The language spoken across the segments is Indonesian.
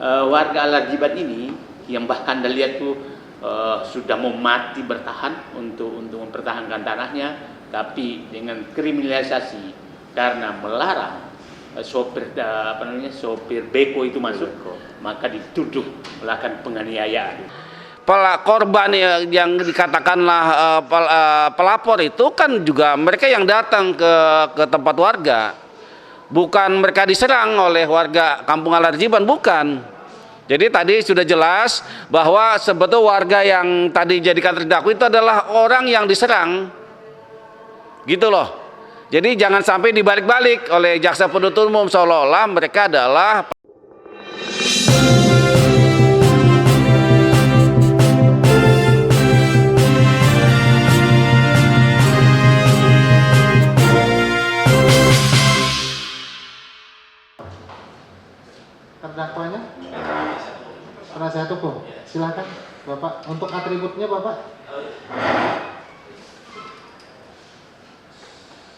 warga Alarjiban ini yang bahkan Anda lihat tuh sudah mau mati bertahan untuk mempertahankan tanahnya, tapi dengan kriminalisasi karena melarang sopir beko itu masuk, maka dituduh melakukan penganiayaan. Korban yang dikatakanlah pelapor itu kan juga mereka yang datang ke tempat warga, bukan mereka diserang oleh warga Kampung Alarjiban, bukan. Jadi tadi sudah jelas bahwa sebetulnya warga yang tadi jadikan terdakwa itu adalah orang yang diserang, gitu loh. Jadi jangan sampai dibalik-balik oleh jaksa penuntut umum seolah-olah mereka adalah terdakwanya. Penasihat hukum, silakan Bapak. Untuk atributnya Bapak.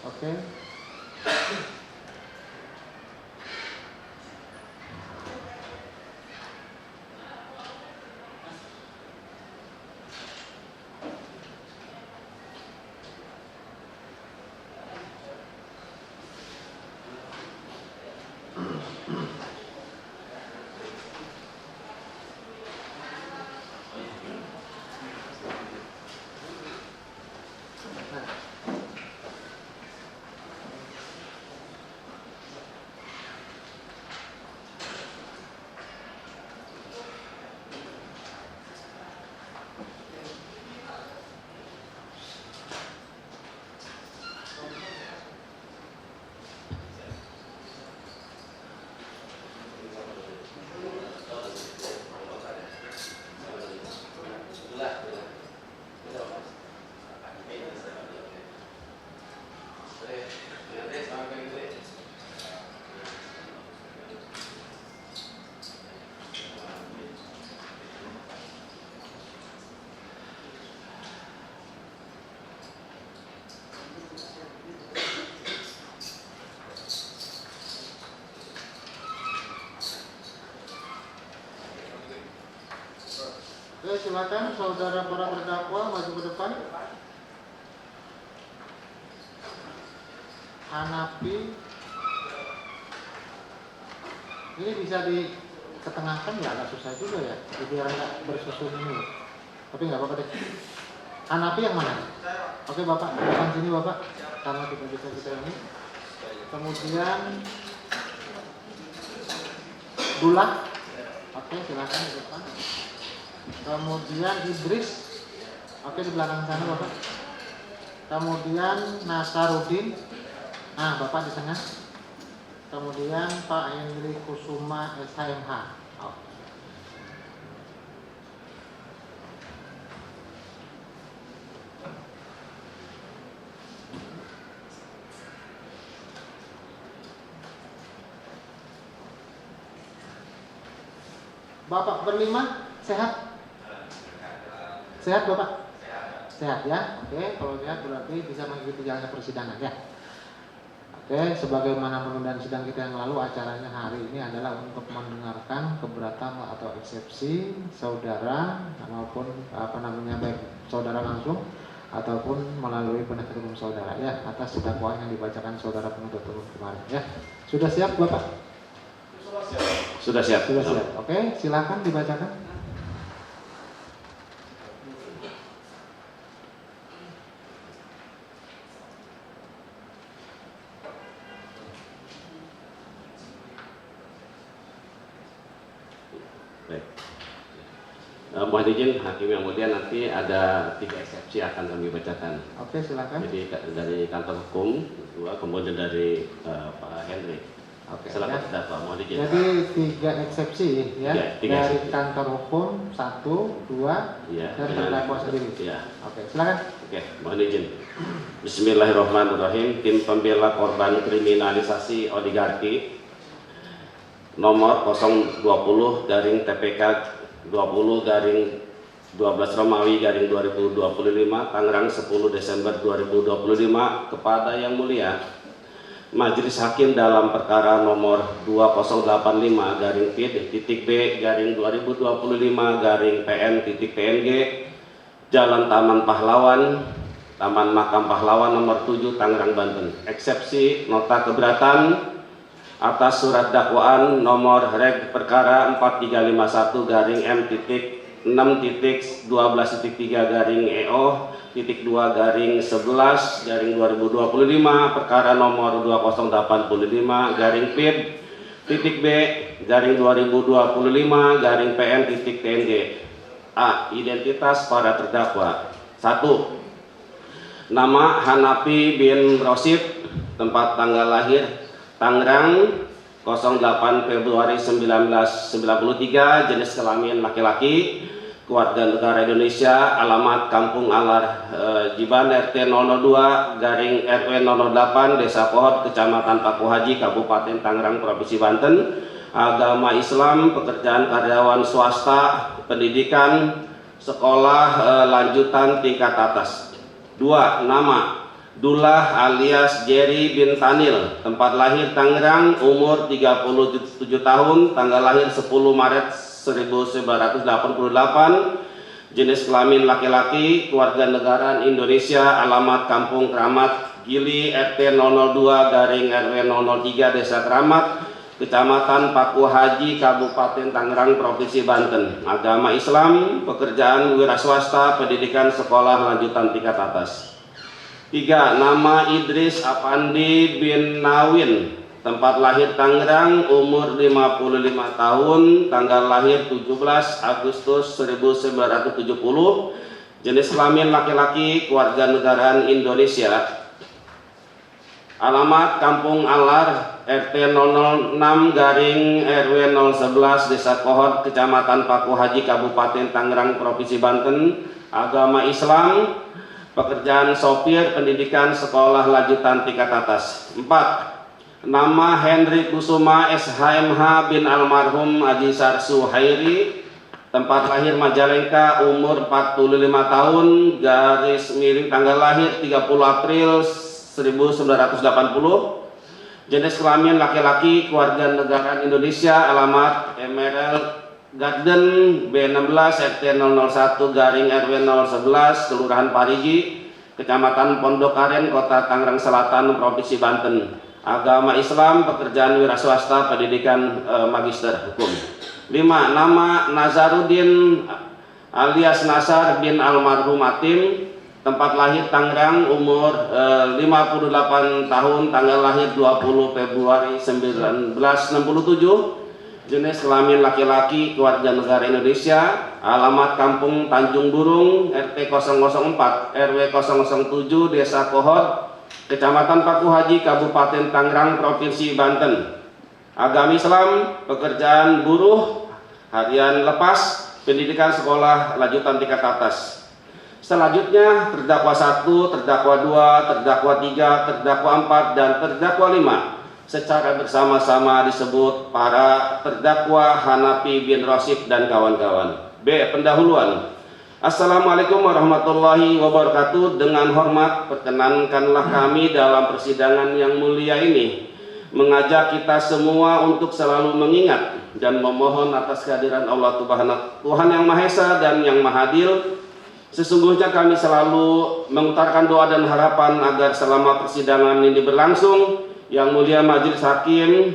Oke. Oke, silakan saudara para terdakwa maju ke depan. Hanapi, ini bisa diketengahkan ya, agak susah juga ya, biar nggak bersusun ini. Tapi nggak apa-apa deh. Hanapi yang mana? Oke Bapak, depan sini Bapak, karena kita bisa ini. Kemudian Dullah, oke silakan di depan. Kemudian Idris, oke di belakang sana Bapak. Kemudian Nasaruddin, nah Bapak di tengah. Kemudian Pak Hendri Kusuma SHMH. Oh. Bapak berlima sehat? Sehat Bapak? Sehat ya? Oke, kalau sehat berarti bisa mengikuti jalannya persidangan ya. Oke, sebagaimana penundaan sidang kita yang lalu, acaranya hari ini adalah untuk mendengarkan keberatan atau eksepsi saudara maupun baik saudara langsung ataupun melalui penasihat hukum saudara ya atas dakwaan yang dibacakan saudara penuntut umum kemarin ya. Sudah siap Bapak? sudah siap. Sudah siap. Oke, silakan dibacakan. Baik. Mohon izin Hakim yang mulia, nanti ada 3 eksepsi akan kami bacakan. Oke, silakan. Jadi dari kantor hukum, kemudian dari Pak Hendri. Oke, silakan ya. terdakwa, mohon izin. Jadi 3 eksepsi ya, ya dari eksepsi. kantor hukum 1, 2, Ya, dan terdakwa sendiri. Ya. Oke, silakan. Oke, mohon izin. Bismillahirrahmanirrahim. Tim pembela korban kriminalisasi oligarki nomor 020 garing TPK 20 garing 12 Romawi garing 2025 Tangerang 10 Desember 2025 kepada Yang Mulia Majelis Hakim dalam perkara nomor 2085-P-2025-PN-PNG Jalan Taman Pahlawan, Taman Makam Pahlawan nomor 7 Tangerang, Banten. Eksepsi nota keberatan atas surat dakwaan nomor reg perkara 4351-M-6.12-2-11-11 perkara nomor 2085-P-2025-PN-PNG. A. Identitas para terdakwa. 1. Nama Hanafi bin Rosid, tempat tanggal lahir Tangerang 08 Februari 1993, jenis kelamin laki-laki, keluarga negara Indonesia, alamat Kampung Alar Jiban, RT 002 garing RW 008, Desa Pohon, Kecamatan Paku Haji, Kabupaten Tangerang, Provinsi Banten. Agama Islam, pekerjaan karyawan swasta, pendidikan sekolah lanjutan tingkat atas. 2. Nama Dullah alias Jerry bin Tanil, tempat lahir Tangerang, umur 37 tahun, tanggal lahir 10 Maret 1988, jenis kelamin laki-laki, keluarga negaraan Indonesia, alamat Kampung Keramat Gili, RT 002 garing RW 003, Desa Keramat, Kecamatan Paku Haji, Kabupaten Tangerang, Provinsi Banten. Agama Islam, pekerjaan wira swasta, pendidikan sekolah lanjutan tingkat atas. 3. Nama Idris Apandi bin Nawin, tempat lahir Tangerang, umur 55 tahun, tanggal lahir 17 Agustus 1970, jenis kelamin laki-laki, keluarga negaraan Indonesia, alamat Kampung Alar, RT 006 garing RW 011, Desa Kohot, Kecamatan Paku Haji, Kabupaten Tangerang, Provinsi Banten. Agama Islam, pekerjaan sopir, pendidikan sekolah lanjutan tingkat atas. 4. Nama Henry Kusuma SHMH bin almarhum Haji Sarsu Hairi, tempat lahir Majalengka, umur 45 tahun, garis miring tanggal lahir 30 April 1980, jenis kelamin laki-laki, keluarga negaraan Indonesia, alamat Emerald Garden B16 RT 001 garing RW 011, Kelurahan Parigi, Kecamatan Pondok Aren, Kota Tangerang Selatan, Provinsi Banten. Agama Islam, pekerjaan wira swasta, pendidikan magister hukum. 5. Nama Nazaruddin alias Nasar bin almarhum Atim, tempat lahir Tangerang, umur 58 tahun, tanggal lahir 20 Februari 1967, jenis kelamin laki-laki, keluarga negara Indonesia, alamat Kampung Tanjung Burung, RT 004 RW 007, Desa Kohot, Kecamatan Paku Haji, Kabupaten Tangerang, Provinsi Banten. Agama Islam, pekerjaan buruh, harian lepas, pendidikan sekolah lanjutan tingkat atas. Selanjutnya terdakwa 1, terdakwa 2, terdakwa 3, terdakwa 4, dan terdakwa 5 secara bersama-sama disebut para terdakwa Hanafi bin Rosid dan kawan-kawan. B. Pendahuluan. Assalamualaikum warahmatullahi wabarakatuh. Dengan hormat, perkenankanlah kami dalam persidangan yang mulia ini mengajak kita semua untuk selalu mengingat dan memohon atas kehadiran Allah Tuhan yang Maha Esa dan yang Maha Adil. Sesungguhnya kami selalu mengutarakan doa dan harapan agar selama persidangan ini berlangsung, Yang Mulia Majelis Hakim,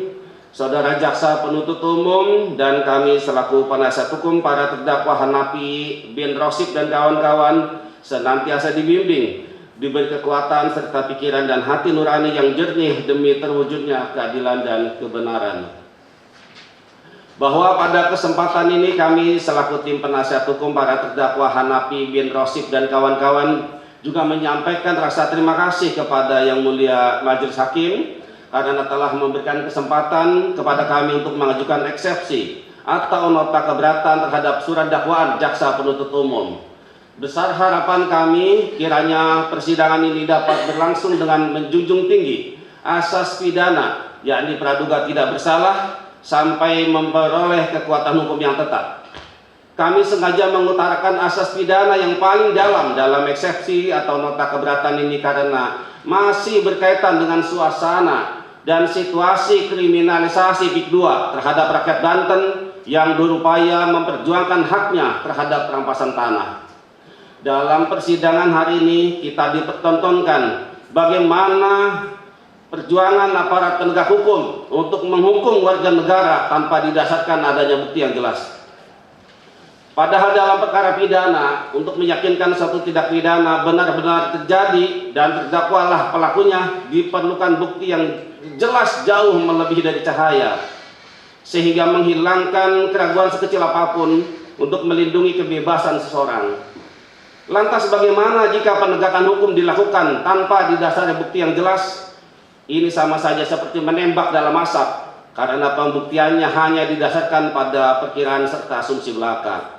Saudara Jaksa Penuntut Umum, dan kami selaku penasihat hukum para terdakwa Hanafi bin Rosid dan kawan-kawan senantiasa dibimbing, diberi kekuatan serta pikiran dan hati nurani yang jernih demi terwujudnya keadilan dan kebenaran. Bahwa pada kesempatan ini kami selaku tim penasihat hukum para terdakwa Hanafi bin Rosid dan kawan-kawan juga menyampaikan rasa terima kasih kepada Yang Mulia Majelis Hakim karena telah memberikan kesempatan kepada kami untuk mengajukan eksepsi atau nota keberatan terhadap surat dakwaan jaksa penuntut umum. Besar harapan kami kiranya persidangan ini dapat berlangsung dengan menjunjung tinggi asas pidana, yakni praduga tidak bersalah sampai memperoleh kekuatan hukum yang tetap. Kami sengaja mengutarakan asas pidana yang paling dalam eksepsi atau nota keberatan ini karena masih berkaitan dengan suasana dan situasi kriminalisasi PIK 2 terhadap rakyat Banten yang berupaya memperjuangkan haknya terhadap perampasan tanah. Dalam persidangan hari ini kita dipertontonkan bagaimana perjuangan aparat penegak hukum untuk menghukum warga negara tanpa didasarkan adanya bukti yang jelas. Padahal dalam perkara pidana, untuk meyakinkan suatu tindak pidana benar-benar terjadi dan terdakwalah pelakunya, diperlukan bukti yang jelas jauh melebihi dari cahaya, sehingga menghilangkan keraguan sekecil apapun untuk melindungi kebebasan seseorang. Lantas bagaimana jika penegakan hukum dilakukan tanpa didasari bukti yang jelas? Ini sama saja seperti menembak dalam asap, karena pembuktiannya hanya didasarkan pada perkiraan serta asumsi belaka.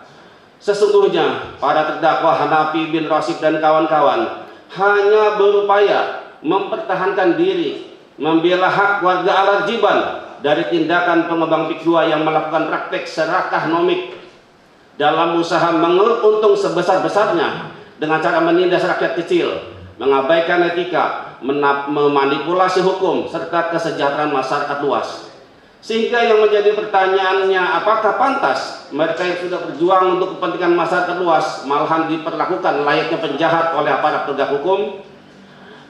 Sesungguhnya para terdakwa Hanafi bin Rasyid dan kawan-kawan hanya berupaya mempertahankan diri, membela hak warga Al-Arjiban dari tindakan pengembang PIK 2 yang melakukan praktek serakah nomik dalam usaha mengeruk untung sebesar-besarnya dengan cara menindas rakyat kecil, mengabaikan etika, memanipulasi hukum serta kesejahteraan masyarakat luas. Sehingga yang menjadi pertanyaannya, apakah pantas mereka yang sudah berjuang untuk kepentingan masyarakat luas malahan diperlakukan layaknya penjahat oleh aparat penegak hukum?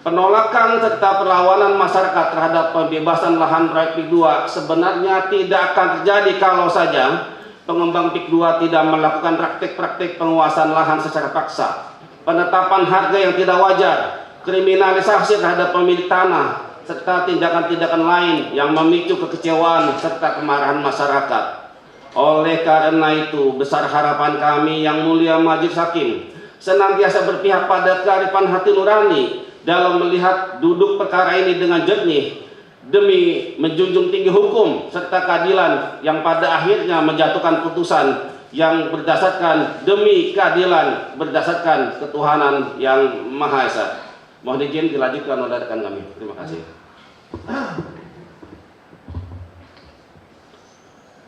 Penolakan serta perlawanan masyarakat terhadap pembebasan lahan proyek PIK 2 sebenarnya tidak akan terjadi kalau saja pengembang PIK 2 tidak melakukan praktik-praktik penguasaan lahan secara paksa, penetapan harga yang tidak wajar, kriminalisasi terhadap pemilik tanah, serta tindakan-tindakan lain yang memicu kekecewaan serta kemarahan masyarakat. Oleh karena itu, besar harapan kami yang mulia Majelis Hakim senantiasa berpihak pada kearifan hati nurani dalam melihat duduk perkara ini dengan jernih, demi menjunjung tinggi hukum serta keadilan yang pada akhirnya menjatuhkan putusan yang berdasarkan demi keadilan berdasarkan ketuhanan yang Maha Esa. Mohon izin dilanjutkan oleh rekan kami. Terima kasih.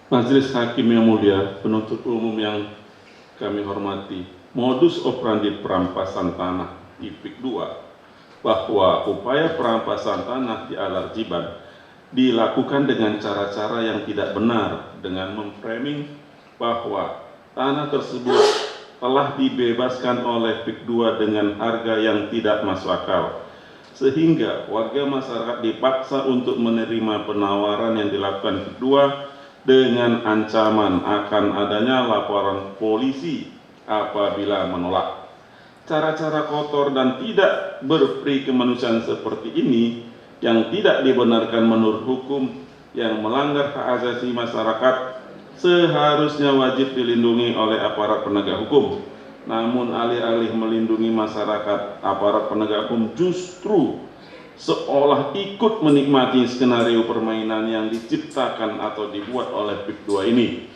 Majelis Hakim yang mulia, penuntut umum yang kami hormati, modus operandi perampasan tanah di PIK 2 bahwa upaya perampasan tanah di Al-Arjiban dilakukan dengan cara-cara yang tidak benar dengan memframing bahwa tanah tersebut telah dibebaskan oleh PIK 2 dengan harga yang tidak masuk akal, sehingga warga masyarakat dipaksa untuk menerima penawaran yang dilakukan PIK 2 dengan ancaman akan adanya laporan polisi apabila menolak. Cara-cara kotor dan tidak berperi kemanusiaan seperti ini yang tidak dibenarkan menurut hukum yang melanggar hak asasi masyarakat seharusnya wajib dilindungi oleh aparat penegak hukum. Namun alih-alih melindungi masyarakat, aparat penegak hukum justru seolah ikut menikmati skenario permainan yang diciptakan atau dibuat oleh PIK 2 ini.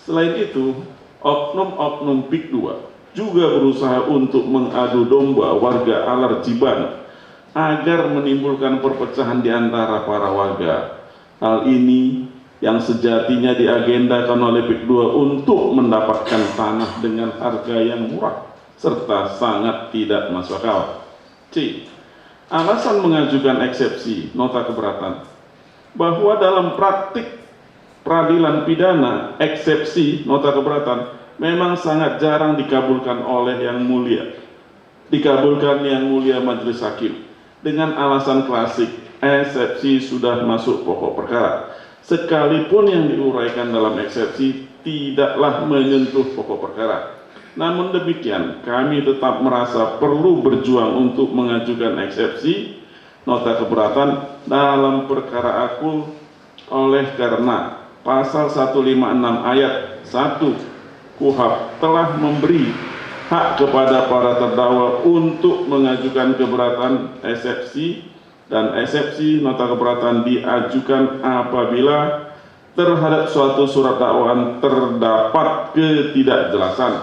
Selain itu, oknum-oknum PIK 2 juga berusaha untuk mengadu domba warga Al-Arjiban agar menimbulkan perpecahan di antara para warga. Hal ini yang sejatinya diagendakan oleh PIK 2 untuk mendapatkan tanah dengan harga yang murah serta sangat tidak masuk akal. C. Alasan mengajukan eksepsi nota keberatan bahwa dalam praktik peradilan pidana eksepsi nota keberatan memang sangat jarang dikabulkan oleh yang mulia. Dikabulkan yang mulia Majelis Hakim dengan alasan klasik, eksepsi sudah masuk pokok perkara. Sekalipun yang diuraikan dalam eksepsi tidaklah menyentuh pokok perkara. Namun demikian, kami tetap merasa perlu berjuang untuk mengajukan eksepsi nota keberatan dalam perkara aku oleh karena pasal 156 ayat 1 KUHP telah memberi hak kepada para terdakwa untuk mengajukan keberatan eksepsi, dan eksepsi nota keberatan diajukan apabila terhadap suatu surat dakwaan terdapat ketidakjelasan,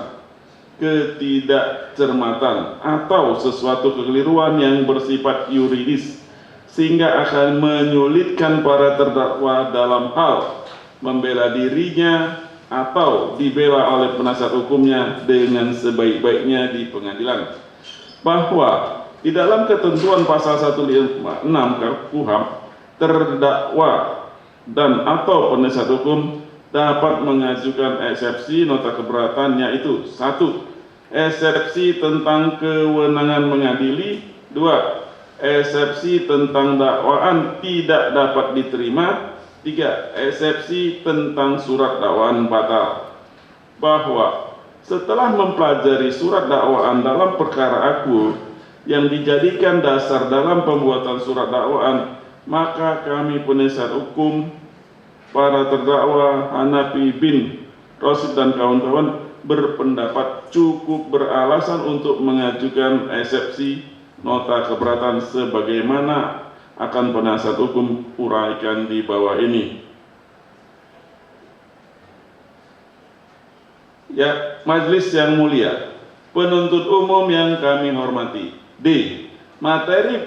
ketidakcermatan, atau sesuatu kekeliruan yang bersifat yuridis sehingga akan menyulitkan para terdakwa dalam hal membela dirinya atau dibela oleh penasihat hukumnya dengan sebaik-baiknya di pengadilan. Bahwa di dalam ketentuan pasal 156 KUHP terdakwa dan atau penasihat hukum dapat mengajukan eksepsi nota keberatan, yaitu 1. Eksepsi tentang kewenangan mengadili. 2. Eksepsi tentang dakwaan tidak dapat diterima. 3. Eksepsi tentang surat dakwaan batal. Bahwa setelah mempelajari surat dakwaan dalam perkara aku yang dijadikan dasar dalam pembuatan surat dakwaan, maka kami penasihat hukum para terdakwa Hanafi bin Rosid dan kawan-kawan berpendapat cukup beralasan untuk mengajukan eksepsi nota keberatan sebagaimana akan penasihat hukum uraikan di bawah ini. Ya, majelis yang mulia, penuntut umum yang kami hormati. D. Materi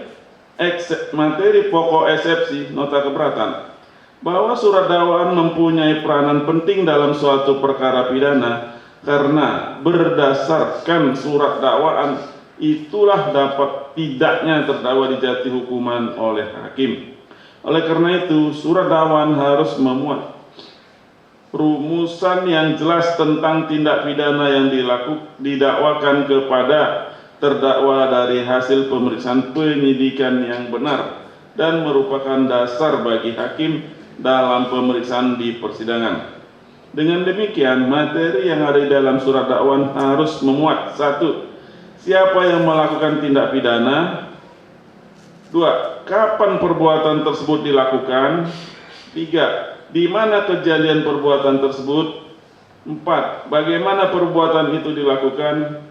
pokok eksepsi nota keberatan bahwa surat dakwaan mempunyai peranan penting dalam suatu perkara pidana karena berdasarkan surat dakwaan itulah dapat tidaknya terdakwa dijatuhi hukuman oleh hakim. Oleh karena itu, surat dakwaan harus memuat rumusan yang jelas tentang tindak pidana yang didakwakan kepada terdakwa dari hasil pemeriksaan penyidikan yang benar dan merupakan dasar bagi hakim dalam pemeriksaan di persidangan. Dengan demikian, materi yang ada di dalam surat dakwaan harus memuat 1. Siapa yang melakukan tindak pidana. 2. Kapan perbuatan tersebut dilakukan. 3. Di mana kejadian perbuatan tersebut. 4. Bagaimana perbuatan itu dilakukan.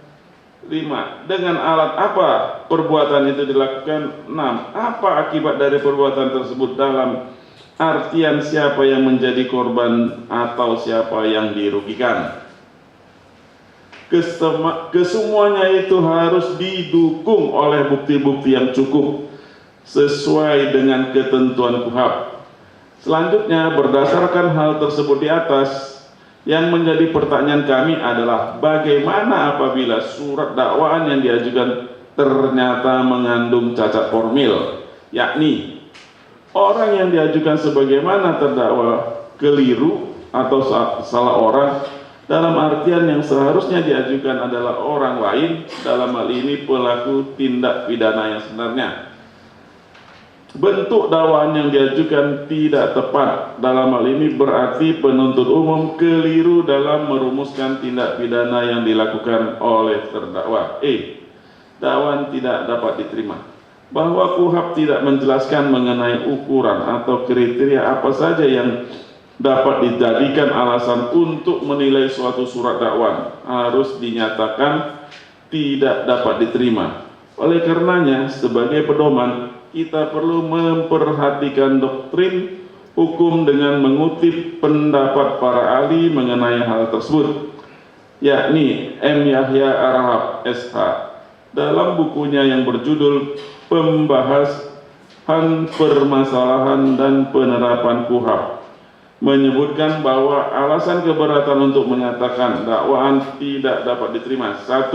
5. Dengan alat apa perbuatan itu dilakukan. 6. Apa akibat dari perbuatan tersebut dalam artian siapa yang menjadi korban atau siapa yang dirugikan. Kesemuanya itu harus didukung oleh bukti-bukti yang cukup sesuai dengan ketentuan KUHP. Selanjutnya, berdasarkan hal tersebut di atas, yang menjadi pertanyaan kami adalah bagaimana apabila surat dakwaan yang diajukan ternyata mengandung cacat formil, yakni orang yang diajukan sebagaimana terdakwa keliru atau salah orang, dalam artian yang seharusnya diajukan adalah orang lain, dalam hal ini pelaku tindak pidana yang sebenarnya. Bentuk dakwaan yang diajukan tidak tepat, dalam hal ini berarti penuntut umum keliru dalam merumuskan tindak pidana yang dilakukan oleh terdakwa. Dakwaan tidak dapat diterima. Bahwa KUHP tidak menjelaskan mengenai ukuran atau kriteria apa saja yang dapat dijadikan alasan untuk menilai suatu surat dakwaan harus dinyatakan tidak dapat diterima. Oleh karenanya, sebagai pedoman, kita perlu memperhatikan doktrin hukum dengan mengutip pendapat para ahli mengenai hal tersebut, yakni M. Yahya Arahab SH dalam bukunya yang berjudul Pembahasan Permasalahan dan Penerapan KUHP menyebutkan bahwa alasan keberatan untuk menyatakan dakwaan tidak dapat diterima. 1.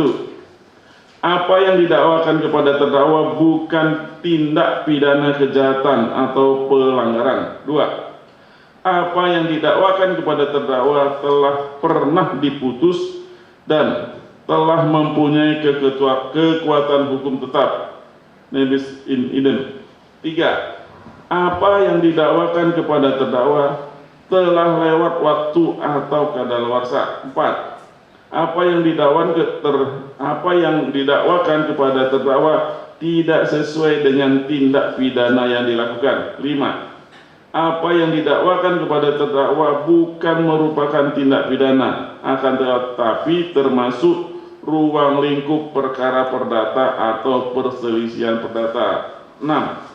Apa yang didakwakan kepada terdakwa bukan tindak pidana kejahatan atau pelanggaran. 2. Apa yang didakwakan kepada terdakwa telah pernah diputus dan telah mempunyai kekuatan hukum tetap. Nebis in idem. 3. Apa yang didakwakan kepada terdakwa telah lewat waktu atau kadaluarsa. 4. Apa yang didakwakan kepada terdakwa tidak sesuai dengan tindak pidana yang dilakukan. 5. Apa yang didakwakan kepada terdakwa bukan merupakan tindak pidana, akan tetapi termasuk ruang lingkup perkara perdata atau perselisihan perdata. 6.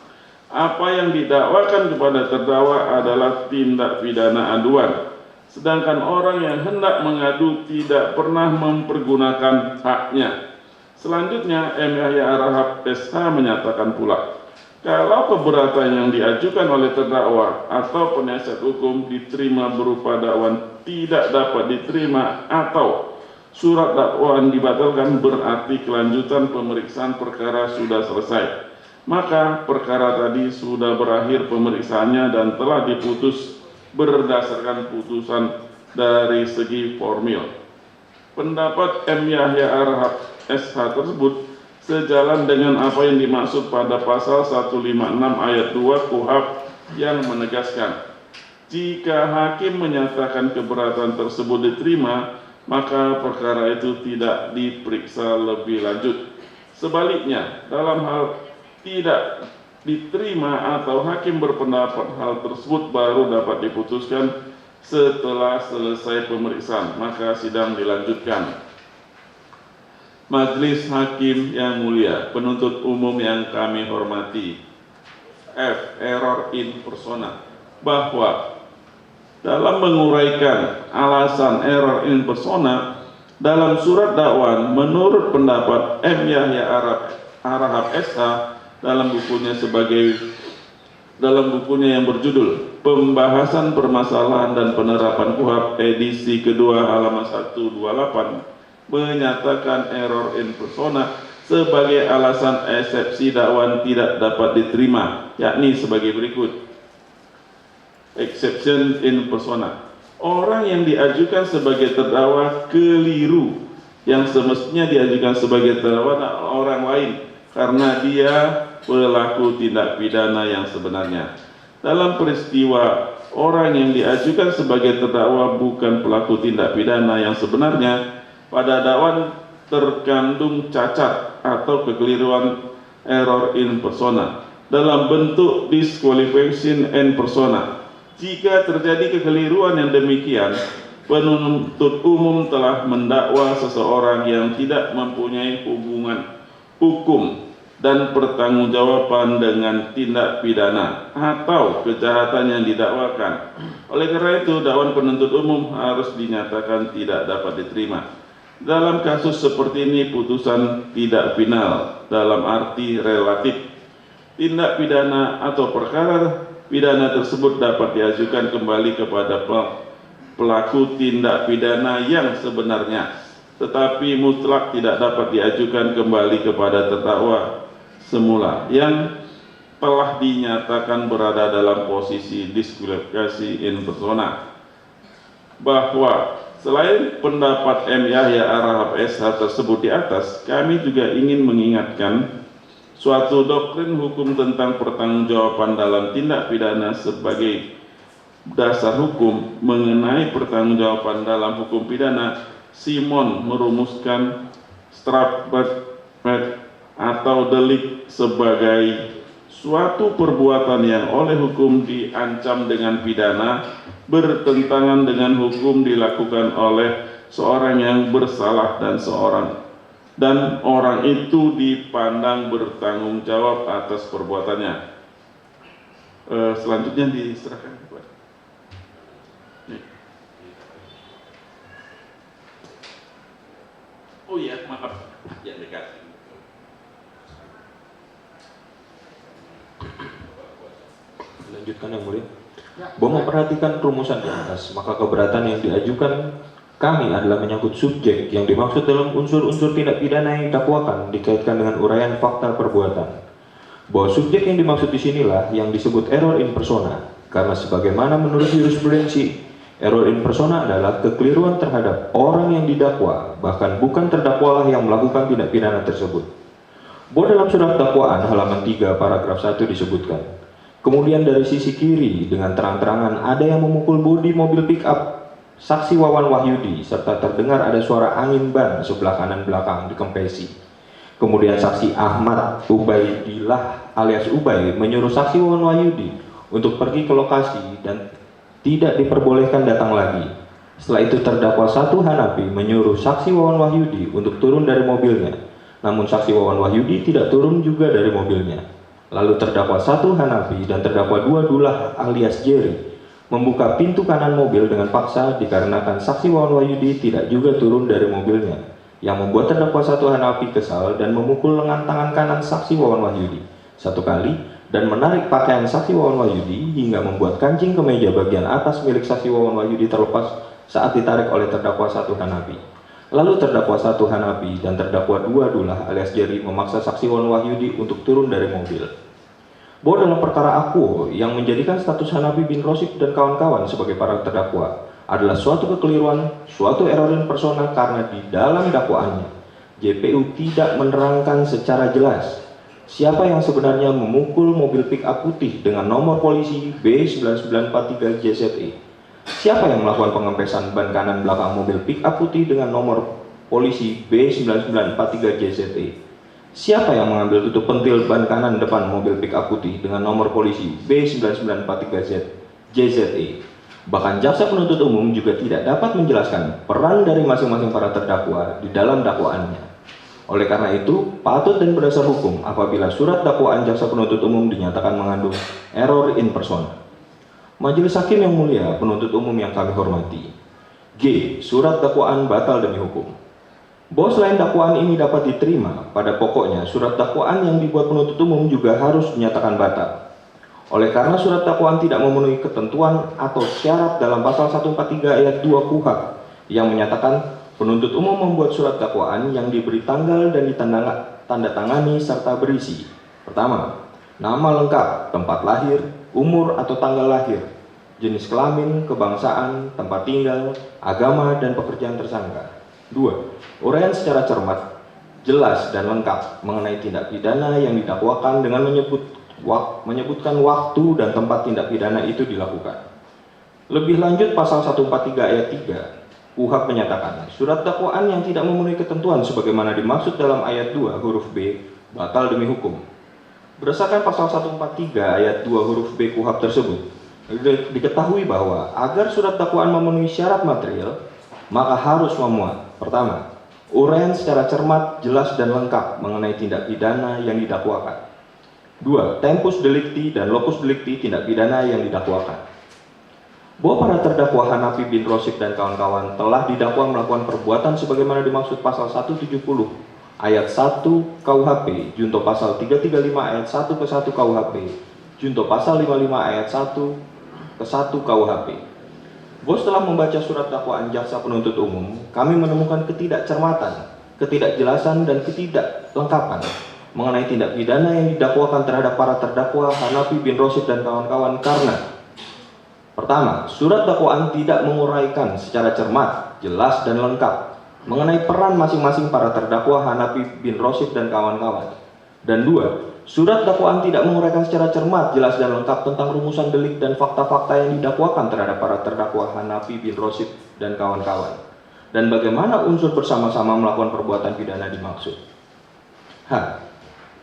Apa yang didakwakan kepada terdakwa adalah tindak pidana aduan, sedangkan orang yang hendak mengadu tidak pernah mempergunakan haknya. Selanjutnya, M. Yahya Arahab SH menyatakan pula, kalau keberatan yang diajukan oleh terdakwa atau penasihat hukum diterima berupa dakwaan tidak dapat diterima atau surat dakwaan dibatalkan, berarti kelanjutan pemeriksaan perkara sudah selesai. maka perkara tadi sudah berakhir pemeriksaannya dan telah diputus berdasarkan putusan dari segi formil. Pendapat M. Yahya Arhab SH tersebut sejalan dengan apa yang dimaksud pada pasal 156 ayat 2 KUHP yang menegaskan, jika hakim menyatakan keberatan tersebut diterima, maka perkara itu tidak diperiksa lebih lanjut. Sebaliknya, dalam hal tidak diterima atau hakim berpendapat hal tersebut baru dapat diputuskan setelah selesai pemeriksaan, maka sidang dilanjutkan. Majelis Hakim yang mulia, penuntut umum yang kami hormati, F. Error in persona, bahwa dalam menguraikan alasan error in persona dalam surat dakwaan menurut pendapat M. Yahya Arhab SH dalam bukunya yang berjudul Pembahasan Permasalahan dan Penerapan KUHP edisi kedua halaman 128 menyatakan error in persona sebagai alasan eksepsi dakwaan tidak dapat diterima, yakni sebagai berikut. Exception in persona. Orang yang diajukan sebagai terdakwa keliru, yang semestinya diajukan sebagai terdakwa orang lain karena dia pelaku tindak pidana yang sebenarnya. Dalam peristiwa orang yang diajukan sebagai terdakwa bukan pelaku tindak pidana yang sebenarnya, pada dakwaan terkandung cacat atau kekeliruan error in persona dalam bentuk disqualification in persona. Jika terjadi kekeliruan yang demikian, penuntut umum telah mendakwa seseorang yang tidak mempunyai hubungan hukum dan pertanggungjawaban dengan tindak pidana atau kejahatan yang didakwakan. Oleh karena itu, dakwaan penuntut umum harus dinyatakan tidak dapat diterima. Dalam kasus seperti ini, putusan tidak final dalam arti relatif. Tindak pidana atau perkara pidana tersebut dapat diajukan kembali kepada pelaku tindak pidana yang sebenarnya, tetapi mutlak tidak dapat diajukan kembali kepada terdakwa semula yang telah dinyatakan berada dalam posisi diskualifikasi in persona. Bahwa selain pendapat M. Yahya Arhab SH tersebut di atas, kami juga ingin mengingatkan suatu doktrin hukum tentang pertanggungjawaban dalam tindak pidana sebagai dasar hukum mengenai pertanggungjawaban dalam hukum pidana. Simon merumuskan Strafrecht atau delik sebagai suatu perbuatan yang oleh hukum diancam dengan pidana bertentangan dengan hukum dilakukan oleh seorang yang bersalah dan orang itu dipandang bertanggung jawab atas perbuatannya. Selanjutnya diserahkan kepada oh iya, maaf ya, dikasih. Lanjutkan yang mulia. Bahwa memperhatikan rumusan di atas, maka keberatan yang diajukan kami adalah menyangkut subjek yang dimaksud dalam unsur-unsur tindak pidana yang didakwakan dikaitkan dengan uraian fakta perbuatan. Bahwa subjek yang dimaksud di sinilah yang disebut error in persona, karena sebagaimana menurut jurisprudensi, error in persona adalah kekeliruan terhadap orang yang didakwa, bahkan bukan terdakwalah yang melakukan tindak pidana tersebut. Bahwa dalam surat dakwaan halaman 3 paragraf 1 disebutkan, kemudian dari sisi kiri dengan terang-terangan ada yang memukul bodi mobil pick up saksi Wawan Wahyudi serta terdengar ada suara angin ban sebelah kanan belakang dikempesi. Kemudian saksi Ahmad Ubaidillah alias Ubay menyuruh saksi Wawan Wahyudi untuk pergi ke lokasi dan tidak diperbolehkan datang lagi. Setelah itu terdakwa 1 Hanafi menyuruh saksi Wawan Wahyudi untuk turun dari mobilnya. Namun saksi Wawan Wahyudi tidak turun juga dari mobilnya. Lalu terdakwa 1 Hanafi dan terdakwa 2 Dullah alias Jerry membuka pintu kanan mobil dengan paksa dikarenakan saksi Wawan Wahyudi tidak juga turun dari mobilnya, yang membuat terdakwa 1 Hanafi kesal dan memukul lengan tangan kanan saksi Wawan Wahyudi 1 kali dan menarik pakaian saksi Wawan Wahyudi hingga membuat kancing kemeja bagian atas milik saksi Wawan Wahyudi terlepas saat ditarik oleh terdakwa 1 Hanafi. Lalu terdakwa 1 Hanapi dan terdakwa 2 Dullah alias Jerry memaksa saksi Wan Wahyudi untuk turun dari mobil. Bahwa dalam perkara Akuo yang menjadikan status Hanapi bin Rosyid dan kawan-kawan sebagai para terdakwa adalah suatu kekeliruan, suatu error in persona karena di dalam dakwaannya JPU tidak menerangkan secara jelas siapa yang sebenarnya memukul mobil pick-up putih dengan nomor polisi B9943JZE. Siapa yang melakukan pengempesan ban kanan belakang mobil pick-up putih dengan nomor polisi B9943JZE? Siapa yang mengambil tutup pentil ban kanan depan mobil pick-up putih dengan nomor polisi B9943JZE? Bahkan jaksa penuntut umum juga tidak dapat menjelaskan peran dari masing-masing para terdakwa di dalam dakwaannya. Oleh karena itu, patut dan berdasar hukum apabila surat dakwaan jaksa penuntut umum dinyatakan mengandung error in persona. Majelis Hakim yang mulia, penuntut umum yang kami hormati. G. Surat dakwaan batal demi hukum. Bahwa selain dakwaan ini dapat diterima, pada pokoknya surat dakwaan yang dibuat penuntut umum juga harus dinyatakan batal. Oleh karena surat dakwaan tidak memenuhi ketentuan atau syarat dalam pasal 143 ayat 2 KUHP yang menyatakan penuntut umum membuat surat dakwaan yang diberi tanggal dan ditandatangani serta berisi: pertama, nama lengkap, tempat lahir, umur atau tanggal lahir, jenis kelamin, kebangsaan, tempat tinggal, agama, dan pekerjaan tersangka. 2. Uraian secara cermat, jelas, dan lengkap mengenai tindak pidana yang didakwakan dengan menyebutkan waktu dan tempat tindak pidana itu dilakukan. Lebih lanjut, pasal 143 ayat 3 KUHP menyatakan surat dakwaan yang tidak memenuhi ketentuan sebagaimana dimaksud dalam ayat 2 huruf B batal demi hukum. Berdasarkan pasal 143 ayat 2 huruf B KUHP tersebut, diketahui bahwa agar surat dakwaan memenuhi syarat material, maka harus memuat: pertama, uraian secara cermat, jelas, dan lengkap mengenai tindak pidana yang didakwakan. 2. Tempus delicti dan locus delicti tindak pidana yang didakwakan. Bahwa para terdakwa Hanapi bin Rosyid dan kawan-kawan telah didakwa melakukan perbuatan sebagaimana dimaksud pasal 170 ayat 1 KUHP, junto pasal 335 ayat 1 ke 1 KUHP, junto pasal 55 ayat 1 ke 1 KUHP. Bahwa setelah membaca surat dakwaan jaksa penuntut umum, kami menemukan ketidakcermatan, ketidakjelasan, dan ketidaklengkapan mengenai tindak pidana yang didakwakan terhadap para terdakwa Hanapi bin Rosyid dan kawan-kawan karena: pertama, surat dakwaan tidak menguraikan secara cermat, jelas, dan lengkap mengenai peran masing-masing para terdakwa Hanapi bin Rosyid dan kawan-kawan. Dan 2, surat dakwaan tidak menguraikan secara cermat, jelas, dan lengkap tentang rumusan delik dan fakta-fakta yang didakwakan terhadap para terdakwa Hanapi bin Rosyid dan kawan-kawan, dan bagaimana unsur bersama-sama melakukan perbuatan pidana dimaksud. H.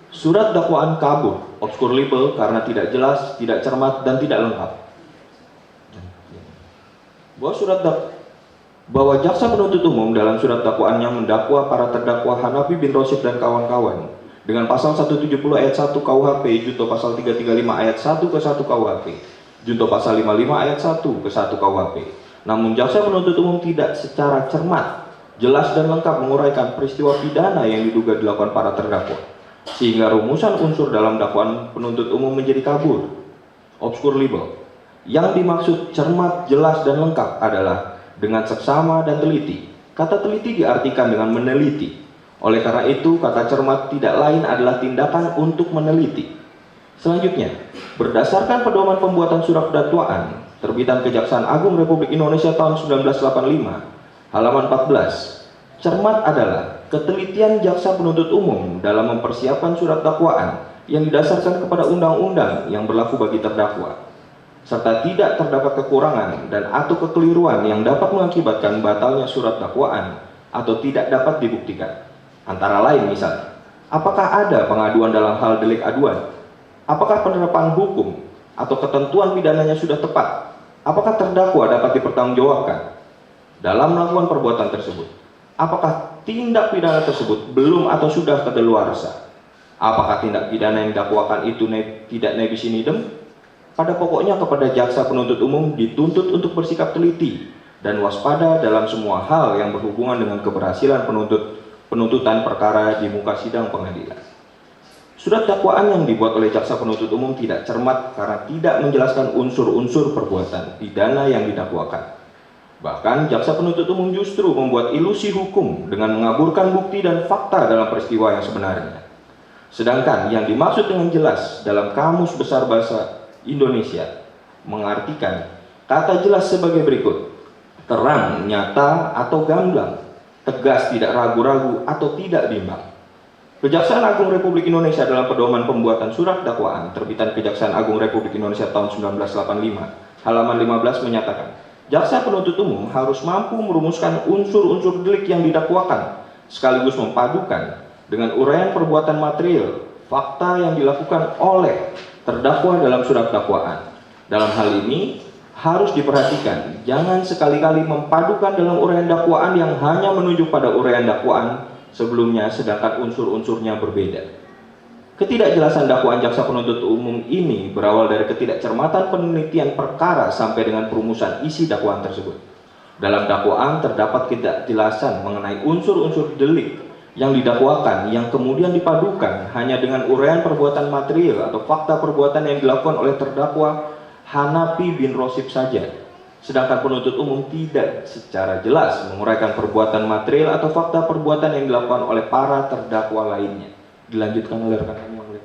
Surat dakwaan kabur, obscur libel karena tidak jelas, tidak cermat, dan tidak lengkap. Bahwa jaksa penuntut umum dalam surat dakwaannya mendakwa para terdakwa Hanapi bin Rosyid dan kawan-kawan dengan pasal 170 ayat 1 KUHP, junto pasal 335 ayat 1 ke 1 KUHP, junto pasal 55 ayat 1 ke 1 KUHP. Namun jaksa penuntut umum tidak secara cermat, jelas, dan lengkap menguraikan peristiwa pidana yang diduga dilakukan para terdakwa, sehingga rumusan unsur dalam dakwaan penuntut umum menjadi kabur, obscur libel. Yang dimaksud cermat, jelas, dan lengkap adalah dengan seksama dan teliti. Kata teliti diartikan dengan meneliti. Oleh karena itu, kata cermat tidak lain adalah tindakan untuk meneliti. Selanjutnya, berdasarkan pedoman pembuatan surat dakwaan terbitan Kejaksaan Agung Republik Indonesia tahun 1985, halaman 14, cermat adalah ketelitian jaksa penuntut umum dalam mempersiapkan surat dakwaan yang didasarkan kepada undang-undang yang berlaku bagi terdakwa, serta tidak terdapat kekurangan dan atau kekeliruan yang dapat mengakibatkan batalnya surat dakwaan atau tidak dapat dibuktikan. Antara lain misalnya, apakah ada pengaduan dalam hal delik aduan? Apakah penerapan hukum atau ketentuan pidananya sudah tepat? Apakah terdakwa dapat dipertanggungjawabkan dalam melakukan perbuatan tersebut? Apakah tindak pidana tersebut belum atau sudah kadaluarsa? Apakah tindak pidana yang didakwakan itu tidak nebis in idem? Pada pokoknya kepada jaksa penuntut umum dituntut untuk bersikap teliti dan waspada dalam semua hal yang berhubungan dengan keberhasilan penuntutan perkara di muka sidang pengadilan. Surat dakwaan yang dibuat oleh jaksa penuntut umum tidak cermat karena tidak menjelaskan unsur-unsur perbuatan pidana yang didakwakan. Bahkan jaksa penuntut umum justru membuat ilusi hukum dengan mengaburkan bukti dan fakta dalam peristiwa yang sebenarnya. Sedangkan yang dimaksud dengan jelas dalam Kamus Besar Bahasa Indonesia mengartikan kata jelas sebagai berikut: terang, nyata, atau gamblang, tegas, tidak ragu-ragu, atau tidak bimbang. Kejaksaan Agung Republik Indonesia dalam pedoman pembuatan surat dakwaan terbitan Kejaksaan Agung Republik Indonesia tahun 1985 halaman 15 menyatakan, jaksa penuntut umum harus mampu merumuskan unsur-unsur delik yang didakwakan sekaligus memadukan dengan uraian perbuatan material fakta yang dilakukan oleh terdakwa dalam surat dakwaan. Dalam hal ini harus diperhatikan, jangan sekali-kali mempadukan dalam uraian dakwaan yang hanya menunjuk pada uraian dakwaan sebelumnya sedangkan unsur-unsurnya berbeda. Ketidakjelasan dakwaan jaksa penuntut umum ini berawal dari ketidakcermatan penelitian perkara sampai dengan perumusan isi dakwaan tersebut. Dalam dakwaan terdapat ketidakjelasan mengenai unsur-unsur delik yang didakwakan yang kemudian dipadukan hanya dengan uraian perbuatan material atau fakta perbuatan yang dilakukan oleh terdakwa Hanafi bin Rosib saja. Sedangkan penuntut umum tidak secara jelas menguraikan perbuatan material atau fakta perbuatan yang dilakukan oleh para terdakwa lainnya. Dilanjutkan oleh rekan kami yang mulia.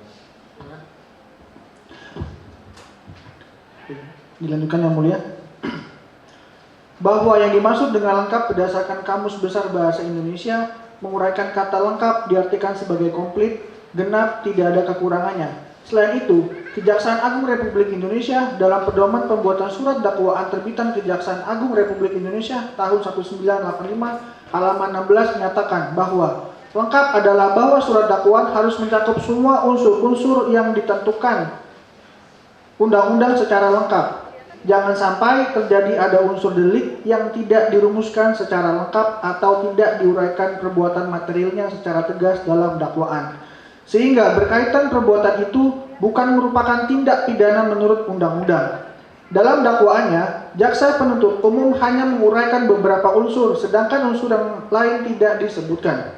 Dilanjutkan yang mulia. Bahwa yang dimaksud dengan lengkap berdasarkan Kamus Besar Bahasa Indonesia menguraikan kata lengkap diartikan sebagai komplit, genap, tidak ada kekurangannya. Selain itu, Kejaksaan Agung Republik Indonesia dalam pedoman pembuatan surat dakwaan terbitan Kejaksaan Agung Republik Indonesia tahun 1985 halaman 16 menyatakan bahwa lengkap adalah bahwa surat dakwaan harus mencakup semua unsur-unsur yang ditentukan undang-undang secara lengkap. Jangan sampai terjadi ada unsur delik yang tidak dirumuskan secara lengkap atau tidak diuraikan perbuatan materialnya secara tegas dalam dakwaan. Sehingga berkaitan perbuatan itu bukan merupakan tindak pidana menurut undang-undang. Dalam dakwaannya, jaksa penuntut umum hanya menguraikan beberapa unsur, sedangkan unsur yang lain tidak disebutkan.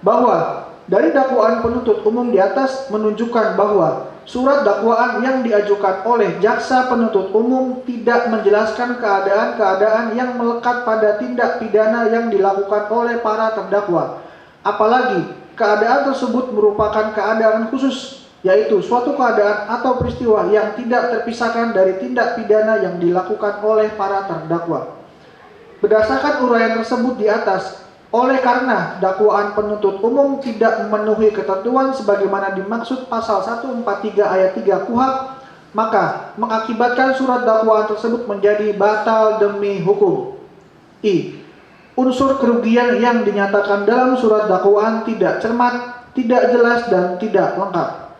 Bahwa dari dakwaan penuntut umum di atas menunjukkan bahwa surat dakwaan yang diajukan oleh jaksa penuntut umum tidak menjelaskan keadaan-keadaan yang melekat pada tindak pidana yang dilakukan oleh para terdakwa. Apalagi keadaan tersebut merupakan keadaan khusus, yaitu suatu keadaan atau peristiwa yang tidak terpisahkan dari tindak pidana yang dilakukan oleh para terdakwa. Berdasarkan uraian tersebut di atas, oleh karena dakwaan penuntut umum tidak memenuhi ketentuan sebagaimana dimaksud pasal 143 ayat 3 KUHP, maka mengakibatkan surat dakwaan tersebut menjadi batal demi hukum. Unsur kerugian yang dinyatakan dalam surat dakwaan tidak cermat, tidak jelas, dan tidak lengkap.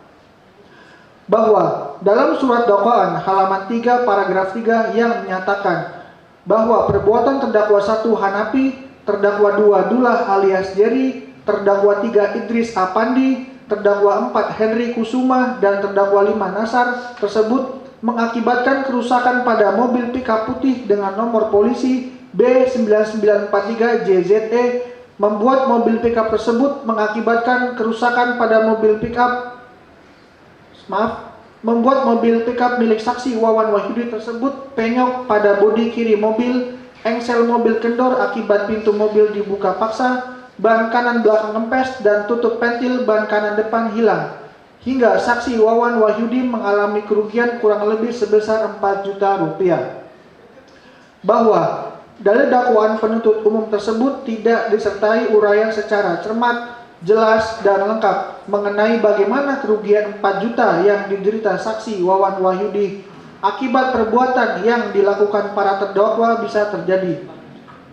Bahwa dalam surat dakwaan halaman 3 paragraf 3 yang menyatakan bahwa perbuatan terdakwa 1 Hanafi, terdakwa 2 Dullah alias Jerry, terdakwa 3 Idris Apandi, terdakwa 4 Henry Kusuma, dan terdakwa 5 Nasar tersebut mengakibatkan kerusakan pada mobil pickup putih dengan nomor polisi B9943 JZE, membuat mobil pickup tersebut mengakibatkan kerusakan pada mobil pickup milik saksi Wawan Wahyudi tersebut penyok pada bodi kiri mobil, engsel mobil kendor akibat pintu mobil dibuka paksa, ban kanan belakang kempes, dan tutup pentil ban kanan depan hilang. Hingga saksi Wawan Wahyudi mengalami kerugian kurang lebih sebesar 4 juta rupiah. Bahwa dari dakwaan penuntut umum tersebut tidak disertai uraian secara cermat, jelas, dan lengkap mengenai bagaimana kerugian 4 juta yang diderita saksi Wawan Wahyudi akibat perbuatan yang dilakukan para terdakwa bisa terjadi.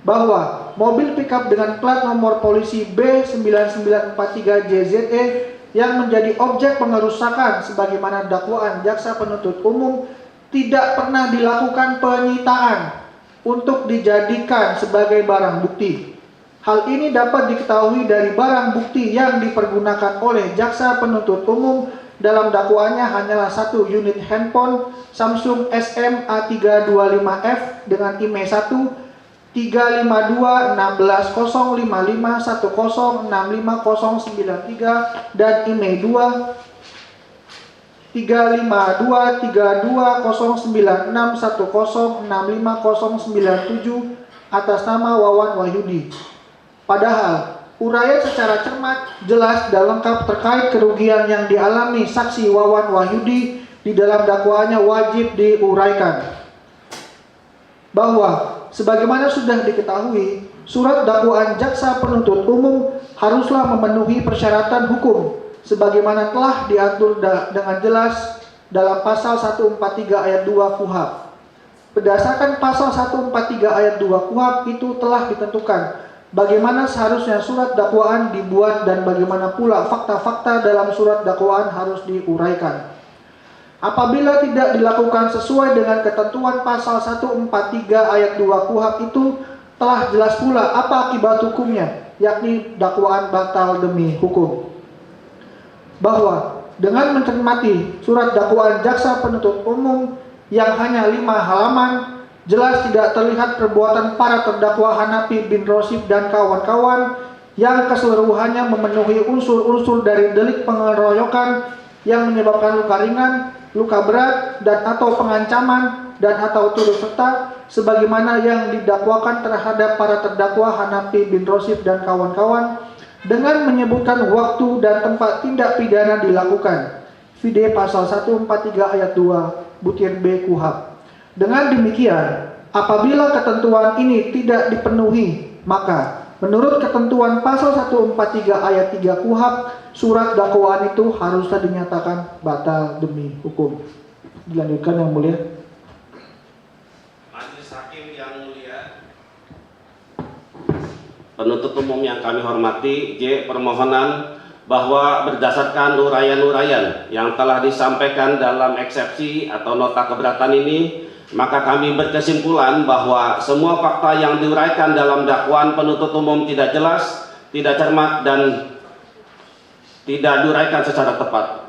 Bahwa mobil pickup dengan plat nomor polisi B9943 JZE yang menjadi objek pengerusakan sebagaimana dakwaan jaksa penuntut umum tidak pernah dilakukan penyitaan untuk dijadikan sebagai barang bukti. Hal ini dapat diketahui dari barang bukti yang dipergunakan oleh jaksa penuntut umum dalam dakwaannya hanyalah 1 unit handphone Samsung SM A325F dengan IMEI 1 352160551065093 dan IMEI 2 352320961065097 atas nama Wawan Wahyudi. Padahal uraian secara cermat, jelas dan lengkap terkait kerugian yang dialami saksi Wawan Wahyudi di dalam dakwaannya wajib diuraikan. Bahwa sebagaimana sudah diketahui, surat dakwaan jaksa penuntut umum haruslah memenuhi persyaratan hukum sebagaimana telah diatur dengan jelas dalam pasal 143 ayat 2 KUHP. Berdasarkan pasal 143 ayat 2 KUHP itu telah ditentukan bagaimana seharusnya surat dakwaan dibuat dan bagaimana pula fakta-fakta dalam surat dakwaan harus diuraikan. Apabila tidak dilakukan sesuai dengan ketentuan pasal 143 ayat 2 KUHP itu, telah jelas pula apa akibat hukumnya, yakni dakwaan batal demi hukum. Bahwa dengan mencermati surat dakwaan jaksa penuntut umum yang hanya 5 halaman, jelas tidak terlihat perbuatan para terdakwa Hanafi bin Rosyid dan kawan-kawan yang keseluruhannya memenuhi unsur-unsur dari delik pengeroyokan yang menyebabkan luka ringan, luka berat, dan atau pengancaman dan atau turut serta sebagaimana yang didakwakan terhadap para terdakwa Hanafi bin Rosyid dan kawan-kawan dengan menyebutkan waktu dan tempat tindak pidana dilakukan. Vide pasal 143 ayat 2 butir B KUHP. Dengan demikian, apabila ketentuan ini tidak dipenuhi, maka menurut ketentuan pasal 143 ayat 3 KUHP, surat dakwaan itu haruslah dinyatakan batal demi hukum. Dilanjutkan yang mulia. Majelis Hakim yang mulia, penuntut umum yang kami hormati, permohonan bahwa berdasarkan uraian-uraian yang telah disampaikan dalam eksepsi atau nota keberatan ini, maka kami berkesimpulan bahwa semua fakta yang diuraikan dalam dakwaan penuntut umum tidak jelas, tidak cermat, dan tidak diuraikan secara tepat.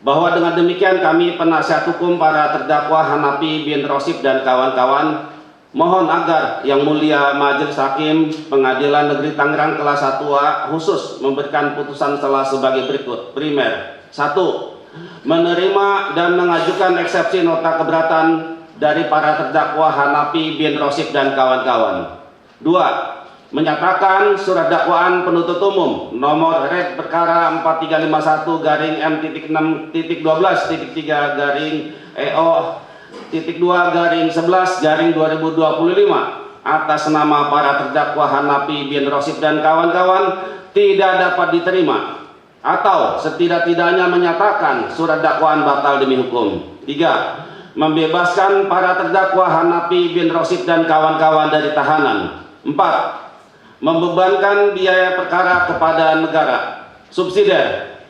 Bahwa dengan demikian kami penasihat hukum para terdakwa Hanafi bin Rosyid dan kawan-kawan mohon agar Yang Mulia Majelis Hakim Pengadilan Negeri Tangerang kelas 1A khusus memberikan putusan sebagai berikut. Primer, 1. Menerima dan mengajukan eksepsi nota keberatan dari para terdakwa Hanafi bin Rosyid dan kawan-kawan. 2. Menyatakan surat dakwaan penuntut umum nomor red perkara 4351-M.6.12.2/11/2025 atas nama para terdakwa Hanafi bin Rosyid dan kawan-kawan tidak dapat diterima atau setidak-tidaknya menyatakan surat dakwaan batal demi hukum. 3. Membebaskan para terdakwa Hanafi bin Rosyid dan kawan-kawan dari tahanan. 4. Membebankan biaya perkara kepada negara subsidiar,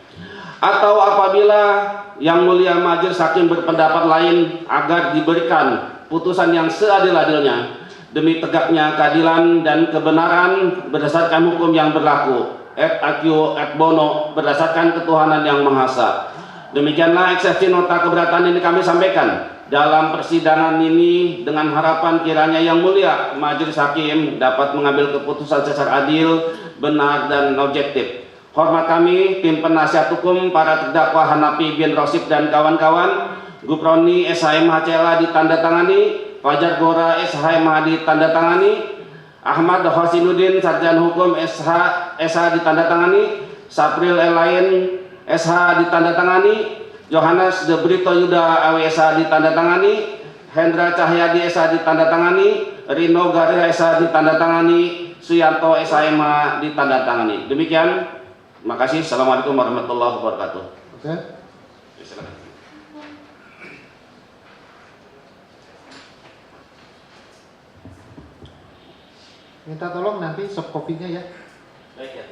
atau apabila Yang Mulia Majelis Hakim berpendapat lain agar diberikan putusan yang seadil-adilnya demi tegaknya keadilan dan kebenaran berdasarkan hukum yang berlaku et acquo et bono berdasarkan ketuhanan yang Maha Esa. Demikianlah eksepsi nota keberatan ini kami sampaikan dalam persidangan ini dengan harapan kiranya Yang Mulia Majelis Hakim dapat mengambil keputusan secara adil, benar, dan objektif. Hormat kami, tim penasihat hukum para terdakwa Hanafi bin Rosyid dan kawan-kawan, Guproni SHMH CLA ditandatangani, Fajar Gora SHMH ditandatangani, Ahmad Hosinuddin Sarjana Hukum SH ditandatangani, Sapril Elain SH ditandatangani, Johannes de Brito Yuda AWSH ditandatangani, Hendra Cahyadi SH ditandatangani, Rino Garia SH ditandatangani, Suyanto SHMH ditandatangani. Demikian, terima kasih. Assalamualaikum warahmatullahi wabarakatuh. Oke. Minta tolong nanti soft copy-nya ya. Baik ya.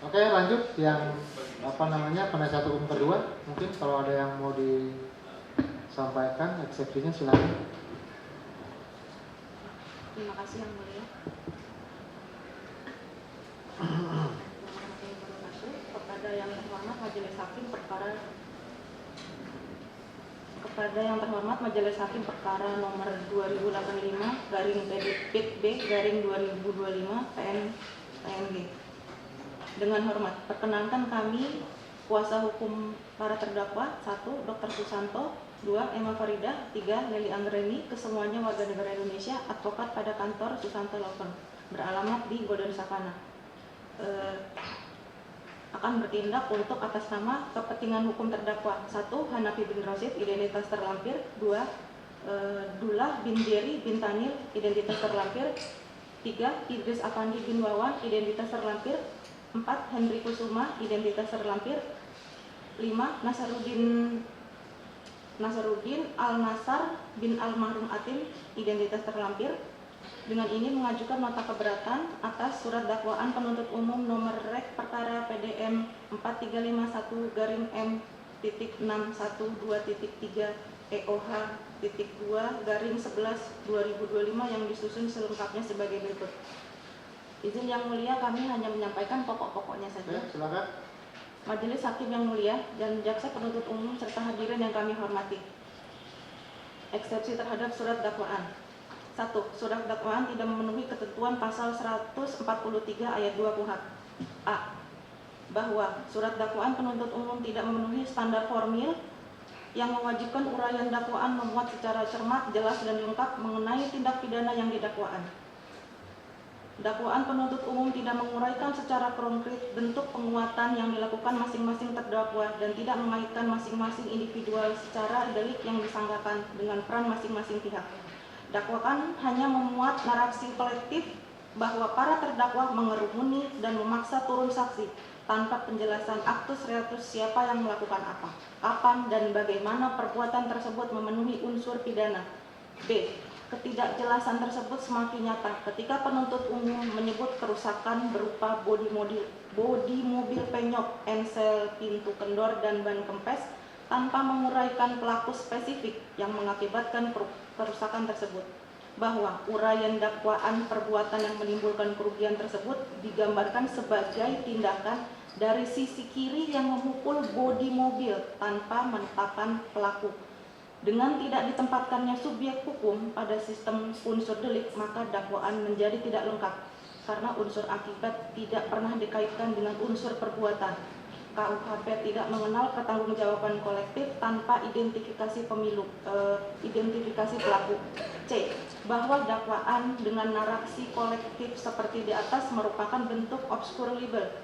Oke, lanjut yang penasihat hukum kedua. Mungkin kalau ada yang mau disampaikan eksepsinya silakan. Terima kasih Yang Mulia. Kepada yang terhormat Majelis Hakim perkara nomor 2085/PB/2025 PN PNG. Dengan hormat, perkenankan kami kuasa hukum para terdakwa, 1. Dr. Susanto, 2. Emma Farida, 3. Leli Anggreni, kesemuanya warga negara Indonesia, advokat pada kantor Susanto Law Firm, beralamat di Golden Savannah. Akan bertindak untuk atas nama kepentingan hukum terdakwa. 1. Hanafi bin Rosid, identitas terlampir. 2. Dullah bin Jerry bin Tanil, identitas terlampir. 3. Idris Afandi bin Wawan, identitas terlampir. 4. Henry Kusuma, identitas terlampir. 5. Nasaruddin Al-Nasar bin Al-Mahrum Atim, identitas terlampir. Dengan ini mengajukan nota keberatan atas surat dakwaan penuntut umum nomor rek perkara PDM 4351-M.612.3 EOH.2/11/2025 yang disusun selengkapnya sebagai berikut. Izin Yang Mulia, kami hanya menyampaikan pokok-pokoknya saja. Silakan. Majelis Hakim yang mulia dan jaksa penuntut umum serta hadirin yang kami hormati. Eksepsi terhadap surat dakwaan. 1. Surat dakwaan tidak memenuhi ketentuan pasal 143 ayat 2 KUHP. A. Bahwa surat dakwaan penuntut umum tidak memenuhi standar formil yang mewajibkan uraian dakwaan memuat secara cermat, jelas dan lengkap mengenai tindak pidana yang didakwaan. Dakwaan penuntut umum tidak menguraikan secara konkret bentuk penguatan yang dilakukan masing-masing terdakwa dan tidak mengaitkan masing-masing individual secara delik yang disangkakan dengan peran masing-masing pihak. Dakwaan hanya memuat narasi kolektif bahwa para terdakwa mengerumuni dan memaksa turun saksi tanpa penjelasan aktus reatus siapa yang melakukan apa, kapan dan bagaimana perbuatan tersebut memenuhi unsur pidana. B. Ketidakjelasan tersebut semakin nyata ketika penuntut umum menyebut kerusakan berupa bodi mobil penyok, ensel, pintu kendor, dan ban kempes tanpa menguraikan pelaku spesifik yang mengakibatkan kerusakan tersebut. Bahwa uraian dakwaan perbuatan yang menimbulkan kerugian tersebut digambarkan sebagai tindakan dari sisi kiri yang memukul bodi mobil tanpa menetapkan pelaku. Dengan tidak ditempatkannya subjek hukum pada sistem unsur delik, maka dakwaan menjadi tidak lengkap karena unsur akibat tidak pernah dikaitkan dengan unsur perbuatan. KUHP tidak mengenal pertanggungjawaban kolektif tanpa identifikasi identifikasi pelaku. C. Bahwa dakwaan dengan narasi kolektif seperti di atas merupakan bentuk obscure libel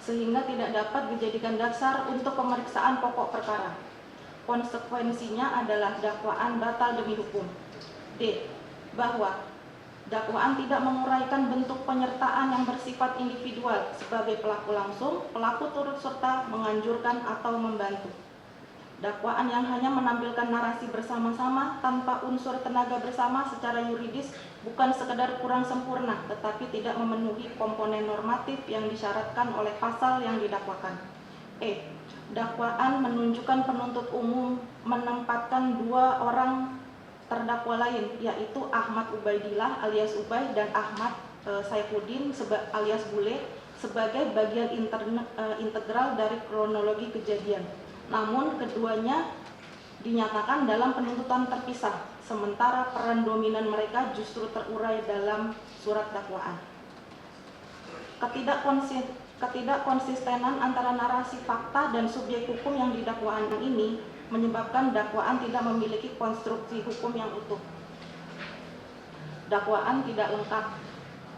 sehingga tidak dapat dijadikan dasar untuk pemeriksaan pokok perkara. Konsekuensinya adalah dakwaan batal demi hukum. D. Bahwa dakwaan tidak menguraikan bentuk penyertaan yang bersifat individual sebagai pelaku langsung, pelaku turut serta, menganjurkan atau membantu. Dakwaan yang hanya menampilkan narasi bersama-sama tanpa unsur tenaga bersama secara yuridis bukan sekedar kurang sempurna, tetapi tidak memenuhi komponen normatif yang disyaratkan oleh pasal yang didakwakan. E. Dakwaan menunjukkan penuntut umum menempatkan dua orang terdakwa lain, yaitu Ahmad Ubaidillah alias Ubay dan Ahmad Saifuddin alias Bule sebagai bagian integral dari kronologi kejadian. Namun keduanya dinyatakan dalam penuntutan terpisah, sementara peran dominan mereka justru terurai dalam surat dakwaan. Ketidakkonsistenan antara narasi fakta dan subjek hukum yang didakwaan ini menyebabkan dakwaan tidak memiliki konstruksi hukum yang utuh. Dakwaan tidak lengkap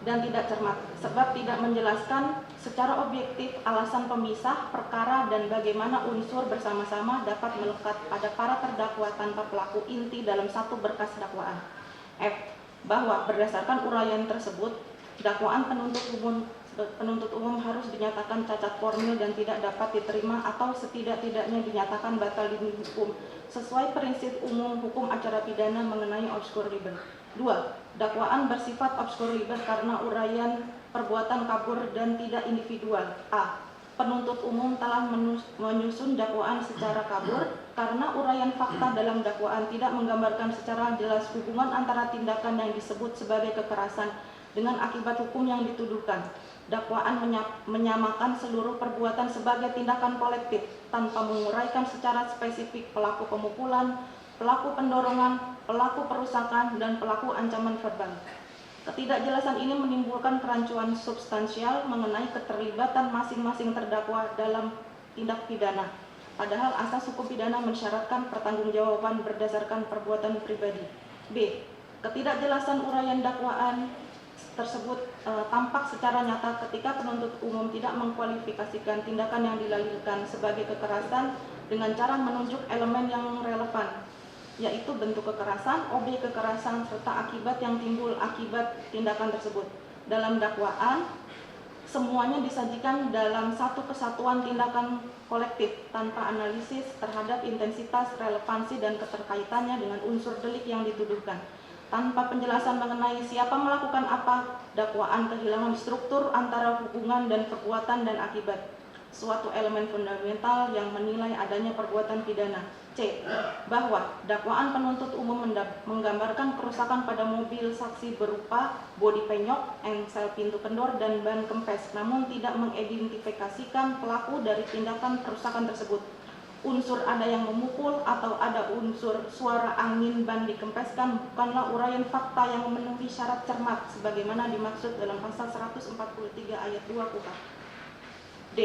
dan tidak cermat sebab tidak menjelaskan secara objektif alasan pemisah perkara dan bagaimana unsur bersama-sama dapat melekat pada para terdakwa tanpa pelaku inti dalam satu berkas dakwaan. F. Bahwa berdasarkan uraian tersebut, dakwaan penuntut umum harus dinyatakan cacat formil dan tidak dapat diterima atau setidak-tidaknya dinyatakan batal demi hukum sesuai prinsip umum hukum acara pidana mengenai obscure libel. 2. Dakwaan bersifat obscure libel karena uraian perbuatan kabur dan tidak individual. A. Penuntut umum telah menyusun dakwaan secara kabur karena uraian fakta dalam dakwaan tidak menggambarkan secara jelas hubungan antara tindakan yang disebut sebagai kekerasan dengan akibat hukum yang dituduhkan. Dakwaan menyamakan seluruh perbuatan sebagai tindakan kolektif tanpa menguraikan secara spesifik pelaku pemukulan, pelaku pendorongan, pelaku perusakan, dan pelaku ancaman verbal. Ketidakjelasan ini menimbulkan kerancuan substansial mengenai keterlibatan masing-masing terdakwa dalam tindak pidana. Padahal asas hukum pidana mensyaratkan pertanggungjawaban berdasarkan perbuatan pribadi. B. Ketidakjelasan uraian dakwaan tersebut tampak secara nyata ketika penuntut umum tidak mengkualifikasikan tindakan yang dilalirkan sebagai kekerasan dengan cara menunjuk elemen yang relevan, yaitu bentuk kekerasan, objek kekerasan, serta akibat yang timbul akibat tindakan tersebut. Dalam dakwaan, semuanya disajikan dalam satu kesatuan tindakan kolektif tanpa analisis terhadap intensitas, relevansi, dan keterkaitannya dengan unsur delik yang dituduhkan. Tanpa penjelasan mengenai siapa melakukan apa, dakwaan kehilangan struktur antara hubungan dan perbuatan dan akibat, suatu elemen fundamental yang menilai adanya perbuatan pidana. C. Bahwa dakwaan penuntut umum menggambarkan kerusakan pada mobil saksi berupa bodi penyok, engsel pintu kendor, dan ban kempes, namun tidak mengidentifikasikan pelaku dari tindakan kerusakan tersebut. Unsur ada yang memukul atau ada unsur suara angin ban dikempeskan bukanlah uraian fakta yang memenuhi syarat cermat sebagaimana dimaksud dalam pasal 143 ayat 2 KUHP. D.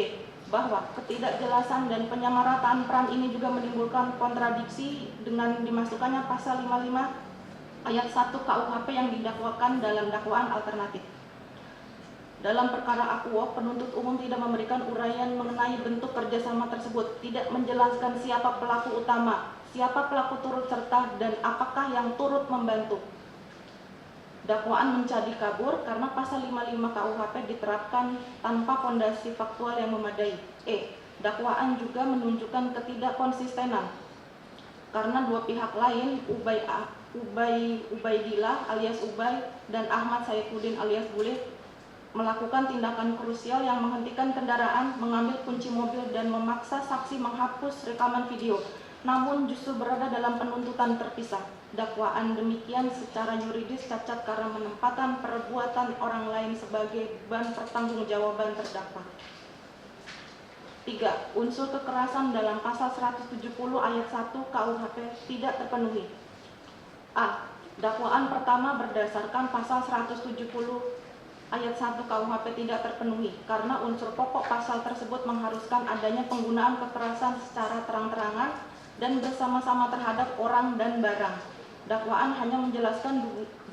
Bahwa ketidakjelasan dan penyamarataan peran ini juga menimbulkan kontradiksi dengan dimasukkannya pasal 55 ayat 1 KUHP yang didakwakan dalam dakwaan alternatif. Dalam perkara akuo, penuntut umum tidak memberikan uraian mengenai bentuk kerjasama tersebut, tidak menjelaskan siapa pelaku utama, siapa pelaku turut serta, dan apakah yang turut membantu. Dakwaan menjadi kabur karena pasal 55 KUHP diterapkan tanpa fondasi faktual yang memadai. E. Dakwaan juga menunjukkan ketidakkonsistenan karena dua pihak lain, Ubaidillah alias Ubay dan Ahmad Saifuddin alias Bule, melakukan tindakan krusial yang menghentikan kendaraan, mengambil kunci mobil, dan memaksa saksi menghapus rekaman video, namun justru berada dalam penuntutan terpisah. Dakwaan demikian secara yuridis cacat karena menempatkan perbuatan orang lain sebagai beban pertanggungjawaban terdakwa. 3. Unsur kekerasan dalam pasal 170 ayat 1 KUHP tidak terpenuhi. A. Dakwaan pertama berdasarkan pasal 170 ayat 1 KUHP tidak terpenuhi karena unsur pokok pasal tersebut mengharuskan adanya penggunaan kekerasan secara terang-terangan dan bersama-sama terhadap orang dan barang. Dakwaan hanya menjelaskan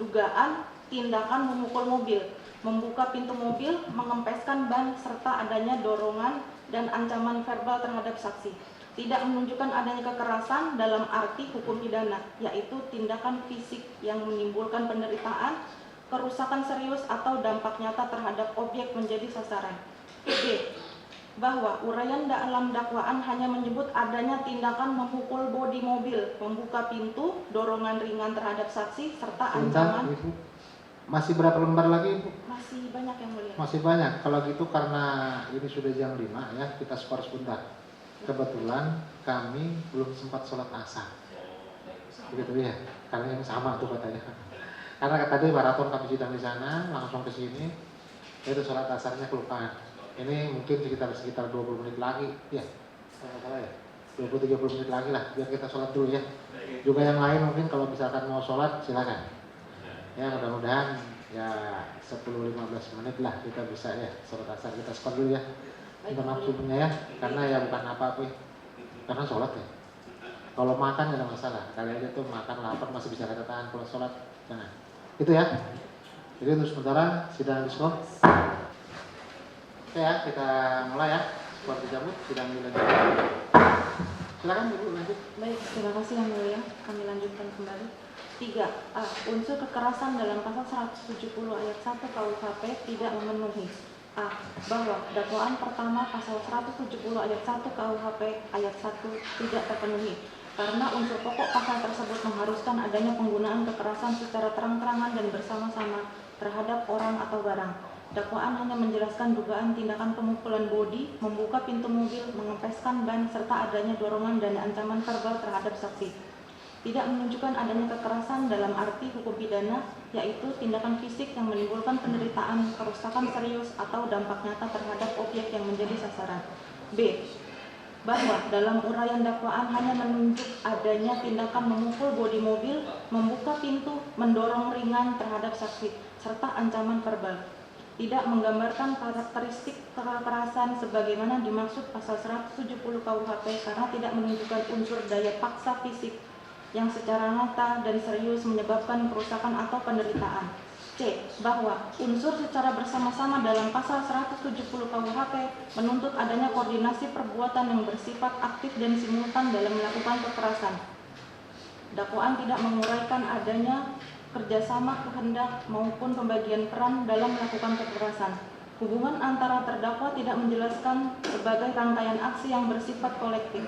dugaan tindakan memukul mobil, membuka pintu mobil, mengempeskan ban, serta adanya dorongan dan ancaman verbal terhadap saksi. Tidak menunjukkan adanya kekerasan dalam arti hukum pidana, yaitu tindakan fisik yang menimbulkan penderitaan, kerusakan serius atau dampak nyata terhadap objek menjadi sasaran. B. Bahwa uraian dalam dakwaan hanya menyebut adanya tindakan memukul bodi mobil, membuka pintu, dorongan ringan terhadap saksi, serta ancaman. Ibu. Masih berapa lembar lagi, Ibu? Masih banyak yang mulia. Masih banyak. Kalau gitu karena ini sudah jam 5 ya, kita skor sebentar. Kebetulan kami belum sempat sholat asar. Begitu ya, karena yang sama tuh katanya. Karena tadi maraton kami sidang di sana, langsung ke sini, itu sholat asarnya kelupaan. Ini mungkin sekitar 20 menit lagi, ya, salah ya, 20-30 menit lagi lah, biar kita sholat dulu ya. Juga yang lain mungkin kalau misalkan mau sholat silakan. Ya mudah-mudahan ya 10-15 menit lah kita bisa ya sholat asar, kita skor dulu ya. Kita maksudnya ya, karena ya bukan apa-apa, karena sholat ya. Kalau makan nggak ada masalah, kali aja tuh makan lapar masih bisa kata tahan, kalau sholat jangan. Itu ya. Jadi untuk sementara sidang diskon. Oke ya, kita mulai ya. Skor dicabut, sidang dilanjutkan. Silakan Ibu lanjut. Baik, terima kasih yang mulia. Kami lanjutkan kembali. 3. A. Unsur kekerasan dalam pasal 170 ayat 1 KUHP tidak memenuhi. A. Bahwa dakwaan pertama pasal 170 ayat 1 KUHP ayat 1 tidak terpenuhi karena unsur pokok pasal tersebut mengharuskan adanya penggunaan kekerasan secara terang-terangan dan bersama-sama terhadap orang atau barang. Dakwaan hanya menjelaskan dugaan tindakan pemukulan bodi, membuka pintu mobil, mengempeskan ban, serta adanya dorongan dan ancaman verbal terhadap saksi. Tidak menunjukkan adanya kekerasan dalam arti hukum pidana, yaitu tindakan fisik yang menimbulkan penderitaan, kerusakan serius, atau dampak nyata terhadap objek yang menjadi sasaran. B. Bahwa dalam uraian dakwaan hanya menunjuk adanya tindakan memukul bodi mobil, membuka pintu, mendorong ringan terhadap saksi, serta ancaman verbal. Tidak menggambarkan karakteristik kekerasan sebagaimana dimaksud pasal 170 KUHP karena tidak menunjukkan unsur daya paksa fisik yang secara nyata dan serius menyebabkan kerusakan atau penderitaan. C. Bahwa unsur secara bersama-sama dalam pasal 170 KUHP menuntut adanya koordinasi perbuatan yang bersifat aktif dan simultan dalam melakukan kekerasan. Dakwaan tidak menguraikan adanya kerjasama, kehendak, maupun pembagian peran dalam melakukan kekerasan. Hubungan antara terdakwa tidak menjelaskan sebagai rangkaian aksi yang bersifat kolektif.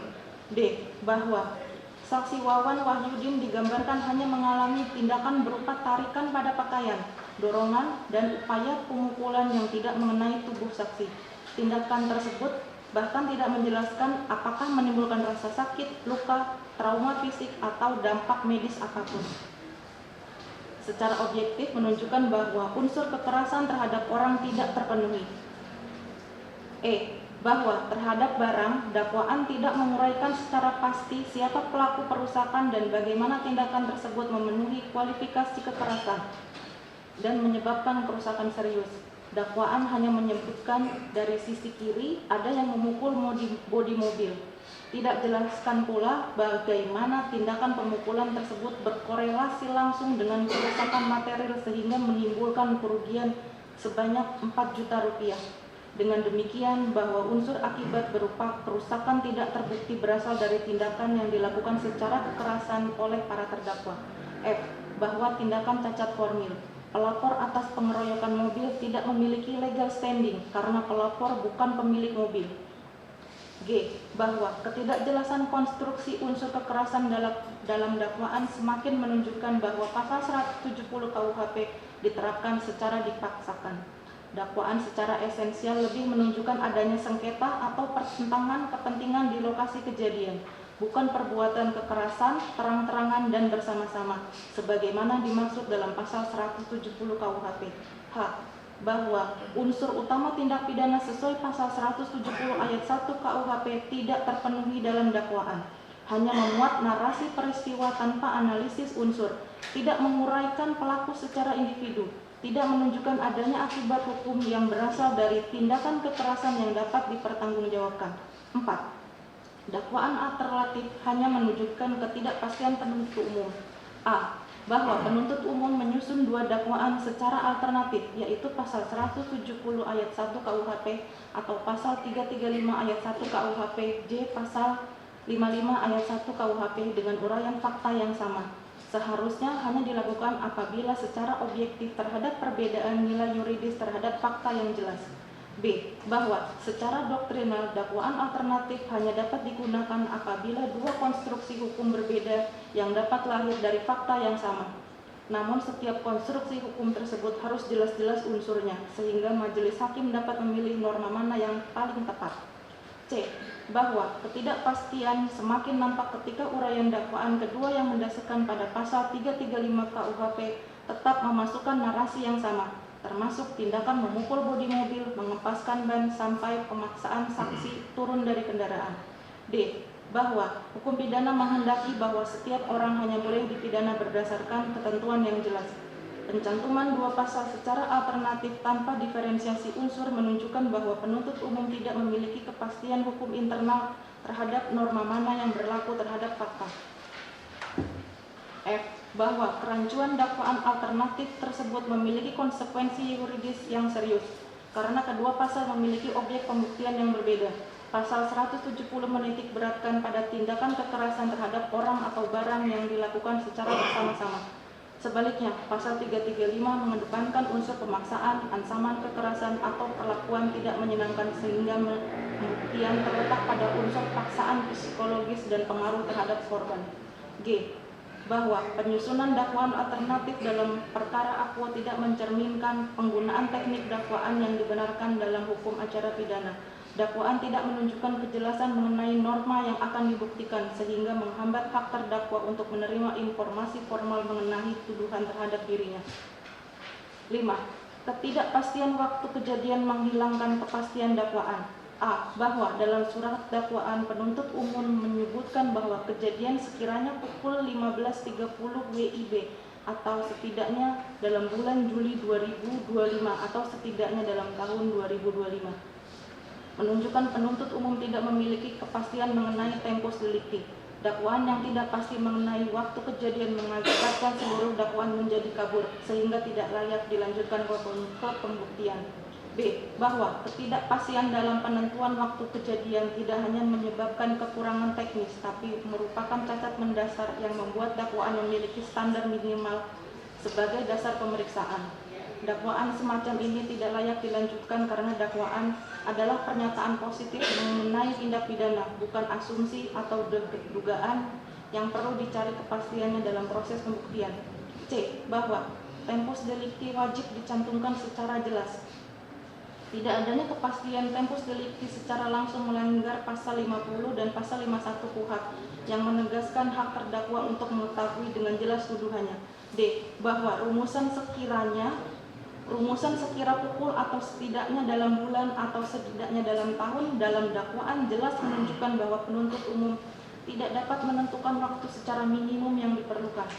D. Bahwa saksi Wawan Wahyudin digambarkan hanya mengalami tindakan berupa tarikan pada pakaian, dorongan, dan upaya pemukulan yang tidak mengenai tubuh saksi. Tindakan tersebut bahkan tidak menjelaskan apakah menimbulkan rasa sakit, luka, trauma fisik, atau dampak medis apapun. Secara objektif menunjukkan bahwa unsur kekerasan terhadap orang tidak terpenuhi. E. Bahwa terhadap barang, dakwaan tidak menguraikan secara pasti siapa pelaku perusakan dan bagaimana tindakan tersebut memenuhi kualifikasi kekerasan dan menyebabkan kerusakan serius. Dakwaan hanya menyebutkan dari sisi kiri ada yang memukul bodi mobil. Tidak jelaskan pula bagaimana tindakan pemukulan tersebut berkorelasi langsung dengan kerusakan material sehingga menimbulkan kerugian sebanyak 4 juta rupiah. Dengan demikian bahwa unsur akibat berupa kerusakan tidak terbukti berasal dari tindakan yang dilakukan secara kekerasan oleh para terdakwa. F. Bahwa tindakan cacat formil. Pelapor atas pengeroyokan mobil tidak memiliki legal standing karena pelapor bukan pemilik mobil. G. Bahwa ketidakjelasan konstruksi unsur kekerasan dalam dakwaan semakin menunjukkan bahwa pasal 170 KUHP diterapkan secara dipaksakan. Dakwaan secara esensial lebih menunjukkan adanya sengketa atau pertentangan kepentingan di lokasi kejadian, bukan perbuatan kekerasan, terang-terangan dan bersama-sama, sebagaimana dimaksud dalam pasal 170 KUHP. H. Bahwa unsur utama tindak pidana sesuai pasal 170 ayat 1 KUHP tidak terpenuhi dalam dakwaan, hanya memuat narasi peristiwa tanpa analisis unsur, tidak menguraikan pelaku secara individu, tidak menunjukkan adanya akibat hukum yang berasal dari tindakan kekerasan yang dapat dipertanggungjawabkan. 4. Dakwaan alternatif hanya menunjukkan ketidakpastian penuntut umum. A. Bahwa penuntut umum menyusun 2 dakwaan secara alternatif, yaitu pasal 170 ayat 1 KUHP atau pasal 335 ayat 1 KUHP, J pasal 55 ayat 1 KUHP dengan uraian fakta yang sama. Seharusnya hanya dilakukan apabila secara objektif terhadap perbedaan nilai yuridis terhadap fakta yang jelas. B. Bahwa secara doktrinal dakwaan alternatif hanya dapat digunakan apabila 2 konstruksi hukum berbeda yang dapat lahir dari fakta yang sama. Namun setiap konstruksi hukum tersebut harus jelas-jelas unsurnya, sehingga majelis hakim dapat memilih norma mana yang paling tepat. C. Bahwa ketidakpastian semakin nampak ketika uraian dakwaan kedua yang mendasarkan pada pasal 335 KUHP tetap memasukkan narasi yang sama, termasuk tindakan memukul bodi mobil, mengempaskan ban, sampai pemaksaan saksi turun dari kendaraan. D. Bahwa hukum pidana menghendaki bahwa setiap orang hanya boleh dipidana berdasarkan ketentuan yang jelas. Pencantuman 2 pasal secara alternatif tanpa diferensiasi unsur menunjukkan bahwa penuntut umum tidak memiliki kepastian hukum internal terhadap norma mana yang berlaku terhadap fakta. F. Bahwa kerancuan dakwaan alternatif tersebut memiliki konsekuensi yuridis yang serius, karena kedua pasal memiliki objek pembuktian yang berbeda. Pasal 170 menitik beratkan pada tindakan kekerasan terhadap orang atau barang yang dilakukan secara bersama-sama. Sebaliknya, pasal 335 mengedepankan unsur pemaksaan, ancaman kekerasan, atau perlakuan tidak menyenangkan sehingga pembuktian terletak pada unsur paksaan psikologis dan pengaruh terhadap korban. G. Bahwa penyusunan dakwaan alternatif dalam perkara aqua tidak mencerminkan penggunaan teknik dakwaan yang dibenarkan dalam hukum acara pidana. Dakwaan tidak menunjukkan kejelasan mengenai norma yang akan dibuktikan sehingga menghambat hak terdakwa untuk menerima informasi formal mengenai tuduhan terhadap dirinya. 5. Ketidakpastian waktu kejadian menghilangkan kepastian dakwaan. A. Bahwa dalam surat dakwaan penuntut umum menyebutkan bahwa kejadian sekiranya pukul 15.30 WIB atau setidaknya dalam bulan Juli 2025 atau setidaknya dalam tahun 2025. Menunjukkan penuntut umum tidak memiliki kepastian mengenai tempus delicti. Dakwaan yang tidak pasti mengenai waktu kejadian mengakibatkan seluruh dakwaan menjadi kabur sehingga tidak layak dilanjutkan ke pembuktian. B. Bahwa ketidakpastian dalam penentuan waktu kejadian tidak hanya menyebabkan kekurangan teknis tapi merupakan cacat mendasar yang membuat dakwaan memiliki standar minimal sebagai dasar pemeriksaan. Dakwaan semacam ini tidak layak dilanjutkan karena dakwaan adalah pernyataan positif mengenai tindak pidana, bukan asumsi atau dugaan yang perlu dicari kepastiannya dalam proses pembuktian. C. Bahwa tempus delicti wajib dicantumkan secara jelas. Tidak adanya kepastian tempus delicti secara langsung melanggar pasal 50 dan pasal 51 KUHP yang menegaskan hak terdakwa untuk mengetahui dengan jelas tuduhannya. D. Bahwa rumusan sekira pukul atau setidaknya dalam bulan atau setidaknya dalam tahun dalam dakwaan jelas menunjukkan bahwa penuntut umum tidak dapat menentukan waktu secara minimum yang diperlukan.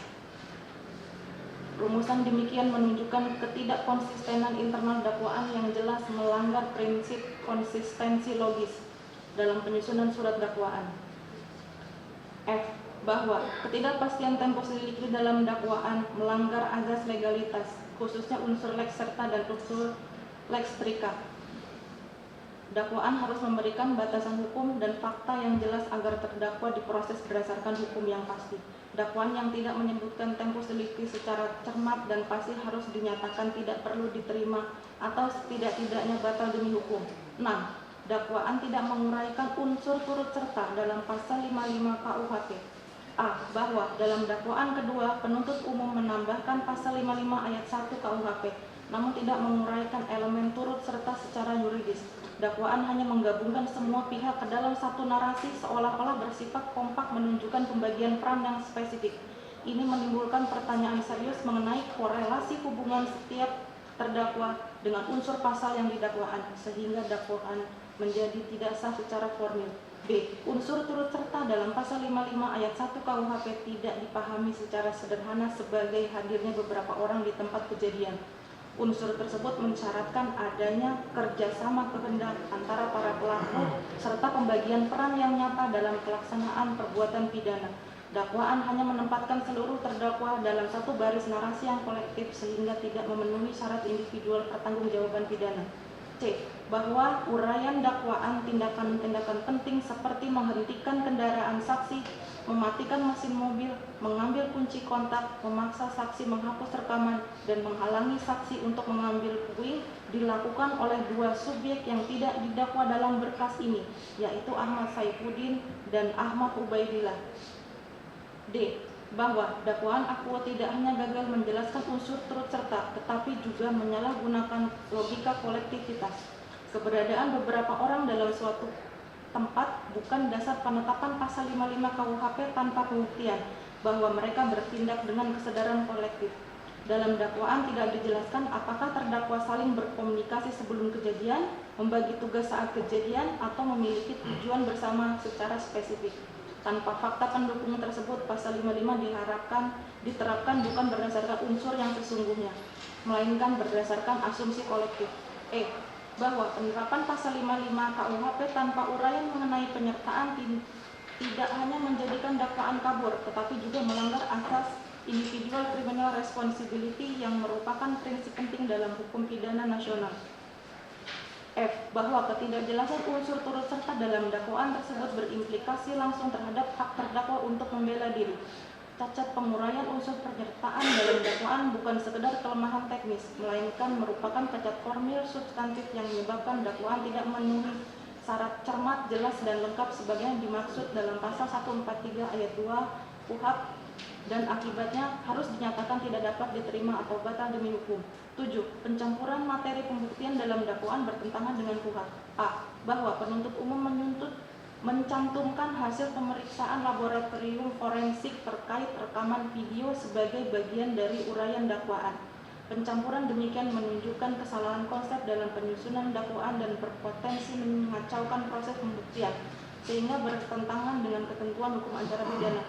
Rumusan demikian menunjukkan ketidakkonsistenan internal dakwaan yang jelas melanggar prinsip konsistensi logis dalam penyusunan surat dakwaan. F. Bahwa ketidakpastian tempus delicti dalam dakwaan melanggar azas legalitas, khususnya unsur lex serta dan unsur lex stricta. Dakwaan harus memberikan batasan hukum dan fakta yang jelas agar terdakwa diproses berdasarkan hukum yang pasti. Dakwaan yang tidak menyebutkan tempus delicti secara cermat dan pasti harus dinyatakan tidak perlu diterima atau setidak-tidaknya batal demi hukum. 6. Dakwaan tidak menguraikan unsur turut serta dalam pasal 55 KUHP. A. Bahwa dalam dakwaan kedua penuntut umum menambahkan pasal 55 ayat 1 KUHP, namun tidak menguraikan elemen turut serta secara yuridis. Dakwaan hanya menggabungkan semua pihak ke dalam satu narasi seolah-olah bersifat kompak menunjukkan pembagian peran yang spesifik. Ini menimbulkan pertanyaan serius mengenai korelasi hubungan setiap terdakwa dengan unsur pasal yang didakwaan, sehingga dakwaan menjadi tidak sah secara formil. B. Unsur turut serta dalam pasal 55 ayat 1 KUHP tidak dipahami secara sederhana sebagai hadirnya beberapa orang di tempat kejadian. Unsur tersebut mensyaratkan adanya kerjasama kehendak antara para pelaku serta pembagian peran yang nyata dalam pelaksanaan perbuatan pidana. Dakwaan hanya menempatkan seluruh terdakwa dalam satu baris narasi yang kolektif sehingga tidak memenuhi syarat individual pertanggungjawaban pidana. C. Bahwa uraian dakwaan tindakan-tindakan penting seperti menghentikan kendaraan saksi, mematikan mesin mobil, mengambil kunci kontak, memaksa saksi menghapus rekaman, dan menghalangi saksi untuk mengambil puing dilakukan oleh dua subjek yang tidak didakwa dalam berkas ini, yaitu Ahmad Saifuddin dan Ahmad Ubaidillah. D. Bahwa dakwaan akuo tidak hanya gagal menjelaskan unsur turut serta, tetapi juga menyalahgunakan logika kolektivitas. Keberadaan beberapa orang dalam suatu tempat bukan dasar penetapan pasal 55 KUHP tanpa pembuktian bahwa mereka bertindak dengan kesadaran kolektif. Dalam dakwaan tidak dijelaskan apakah terdakwa saling berkomunikasi sebelum kejadian, membagi tugas saat kejadian, atau memiliki tujuan bersama secara spesifik. Tanpa fakta pendukung tersebut, pasal 55 diharapkan diterapkan bukan berdasarkan unsur yang sesungguhnya, melainkan berdasarkan asumsi kolektif. E. Bahwa penerapan pasal 55 KUHP tanpa uraian mengenai penyertaan tidak hanya menjadikan dakwaan kabur, tetapi juga melanggar asas individual criminal responsibility yang merupakan prinsip penting dalam hukum pidana nasional. F. Bahwa ketidakjelasan unsur turut serta dalam dakwaan tersebut berimplikasi langsung terhadap hak terdakwa untuk membela diri. Cacat penguraian unsur penyertaan dalam dakwaan bukan sekedar kelemahan teknis, melainkan merupakan cacat formil substantif yang menyebabkan dakwaan tidak memenuhi syarat cermat, jelas, dan lengkap sebagaimana dimaksud dalam pasal 143 ayat 2 KUHP dan akibatnya harus dinyatakan tidak dapat diterima atau batal demi hukum. 7. Pencampuran materi pembuktian dalam dakwaan bertentangan dengan KUHP. A. Bahwa penuntut umum mencantumkan hasil pemeriksaan laboratorium forensik terkait rekaman video sebagai bagian dari uraian dakwaan. Pencampuran demikian menunjukkan kesalahan konsep dalam penyusunan dakwaan dan berpotensi mengacaukan proses pembuktian, sehingga bertentangan dengan ketentuan hukum acara pidana.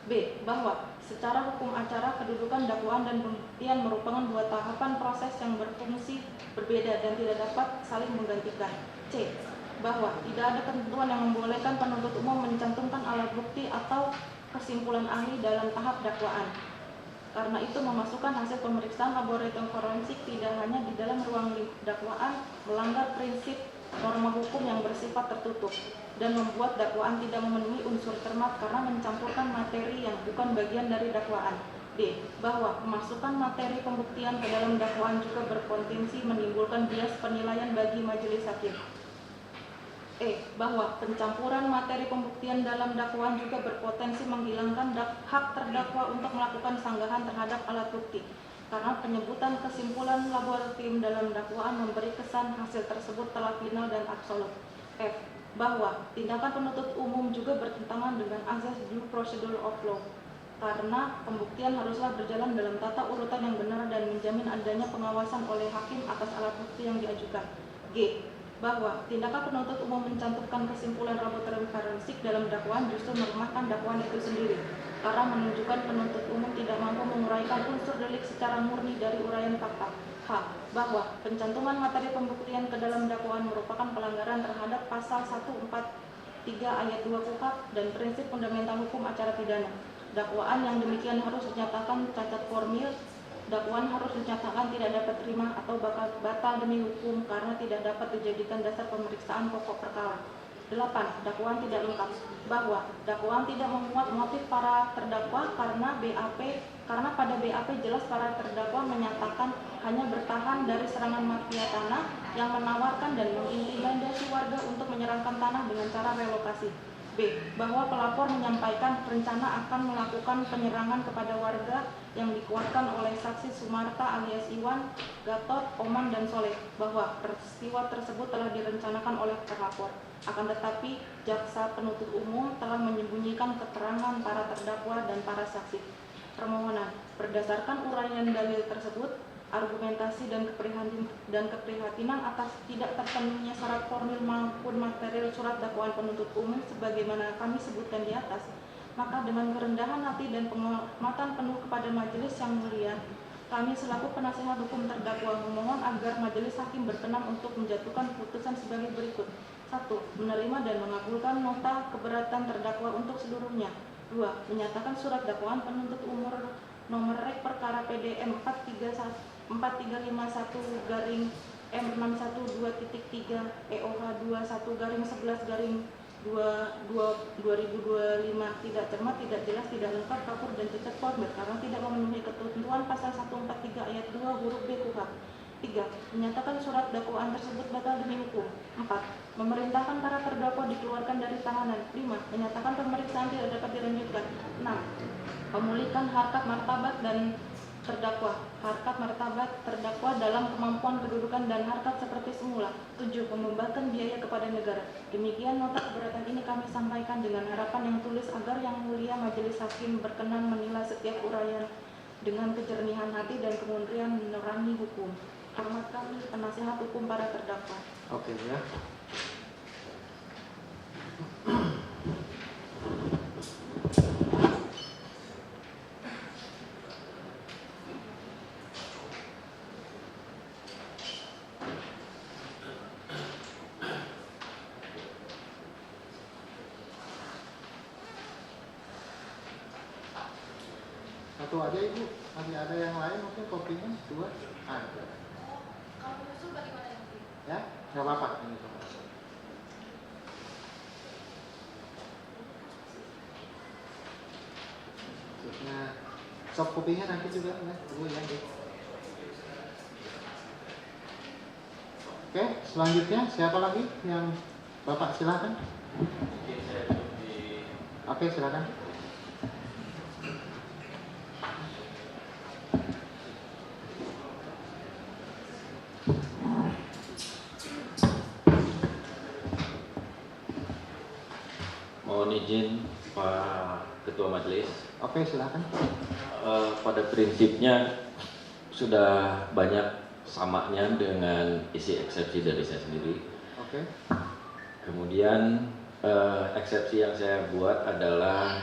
B. B. Bahwa secara hukum acara, kedudukan dakwaan dan pembuktian merupakan dua tahapan proses yang berfungsi berbeda dan tidak dapat saling menggantikan. C. Bahwa tidak ada ketentuan yang membolehkan penuntut umum mencantumkan alat bukti atau kesimpulan ahli dalam tahap dakwaan. Karena itu memasukkan hasil pemeriksaan laboratorium forensik tidak hanya di dalam ruang dakwaan melanggar prinsip norma hukum yang bersifat tertutup dan membuat dakwaan tidak memenuhi unsur cermat karena mencampurkan materi yang bukan bagian dari dakwaan. D. Bahwa memasukkan materi pembuktian ke dalam dakwaan juga berpotensi menimbulkan bias penilaian bagi majelis hakim. E. Bahwa pencampuran materi pembuktian dalam dakwaan juga berpotensi menghilangkan hak terdakwa untuk melakukan sanggahan terhadap alat bukti karena penyebutan kesimpulan laboratorium dalam dakwaan memberi kesan hasil tersebut telah final dan absolut. F. Bahwa tindakan penuntut umum juga bertentangan dengan azas due procedure of law karena pembuktian haruslah berjalan dalam tata urutan yang benar dan menjamin adanya pengawasan oleh hakim atas alat bukti yang diajukan. G. Bahwa tindakan penuntut umum mencantumkan kesimpulan laboratorium forensik dalam dakwaan justru melemahkan dakwaan itu sendiri karena menunjukkan penuntut umum tidak mampu menguraikan unsur delik secara murni dari uraian fakta. H. Bahwa pencantuman materi pembuktian ke dalam dakwaan merupakan pelanggaran terhadap pasal 143 ayat 2 KUHP dan prinsip fundamental hukum acara pidana. Dakwaan yang demikian harus dinyatakan cacat formil. Dakwaan harus dinyatakan tidak dapat terima atau batal demi hukum karena tidak dapat dijadikan dasar pemeriksaan pokok perkara. 8. Dakwaan tidak lengkap. Bahwa dakwaan tidak memuat motif para terdakwa karena pada BAP jelas para terdakwa menyatakan hanya bertahan dari serangan mafia tanah yang menawarkan dan mengintimidasi warga untuk menyerahkan tanah dengan cara relokasi. B. Bahwa pelapor menyampaikan rencana akan melakukan penyerangan kepada warga yang dikuatkan oleh saksi Sumarta alias Iwan, Gatot, Oman, dan Soleh bahwa peristiwa tersebut telah direncanakan oleh pelapor. Akan tetapi, jaksa penuntut umum telah menyembunyikan keterangan para terdakwa dan para saksi. Permohonan, berdasarkan uraian dalil tersebut, argumentasi dan keprihatinan atas tidak terpenuhinya syarat formil maupun material surat dakwaan penuntut umum sebagaimana kami sebutkan di atas, maka dengan kerendahan hati dan penghormatan penuh kepada majelis yang mulia, kami selaku penasihat hukum terdakwa memohon agar majelis hakim berkenan untuk menjatuhkan putusan sebagai berikut. 1. Menerima dan mengabulkan nota keberatan terdakwa untuk seluruhnya. 2. Menyatakan surat dakwaan penuntut umum nomor rek perkara PDM 4361-M612.3 EOH 21-11-2025 tidak cermat, tidak jelas, tidak lengkap, kabur, dan cacat formil karena tidak memenuhi ketentuan pasal 143 ayat 2 huruf B KUHP. 3. Menyatakan surat dakwaan tersebut batal demi hukum. 4. Memerintahkan para terdakwa dikeluarkan dari tahanan. 5. Menyatakan pemeriksaan tidak dapat dilanjutkan. 6. Memulihkan harkat martabat dan terdakwa, harkat martabat terdakwa dalam kemampuan kedudukan dan harkat seperti semula. 7. Membebankan biaya kepada negara. Demikian nota keberatan ini kami sampaikan dengan harapan yang tulus agar yang mulia majelis hakim berkenan menilai setiap uraian dengan kejernihan hati dan kemudian menerangi hukum. Hormat kami, penasihat hukum para terdakwa. Oke ya. Satu aja Ibu, masih ada yang lain mungkin kopinya? 2? Ada. Kalau usul bagaimana nanti? Ya, nggak apa-apa. Ini maksudnya soft kopinya nanti juga ya, dulu ya. Oke, selanjutnya siapa lagi yang Bapak silakan? Oke, silakan. Mohon izin Pak Ketua Majelis. Oke, silakan. Pada prinsipnya sudah banyak samanya dengan isi eksepsi dari saya sendiri. Oke. Kemudian eksepsi yang saya buat adalah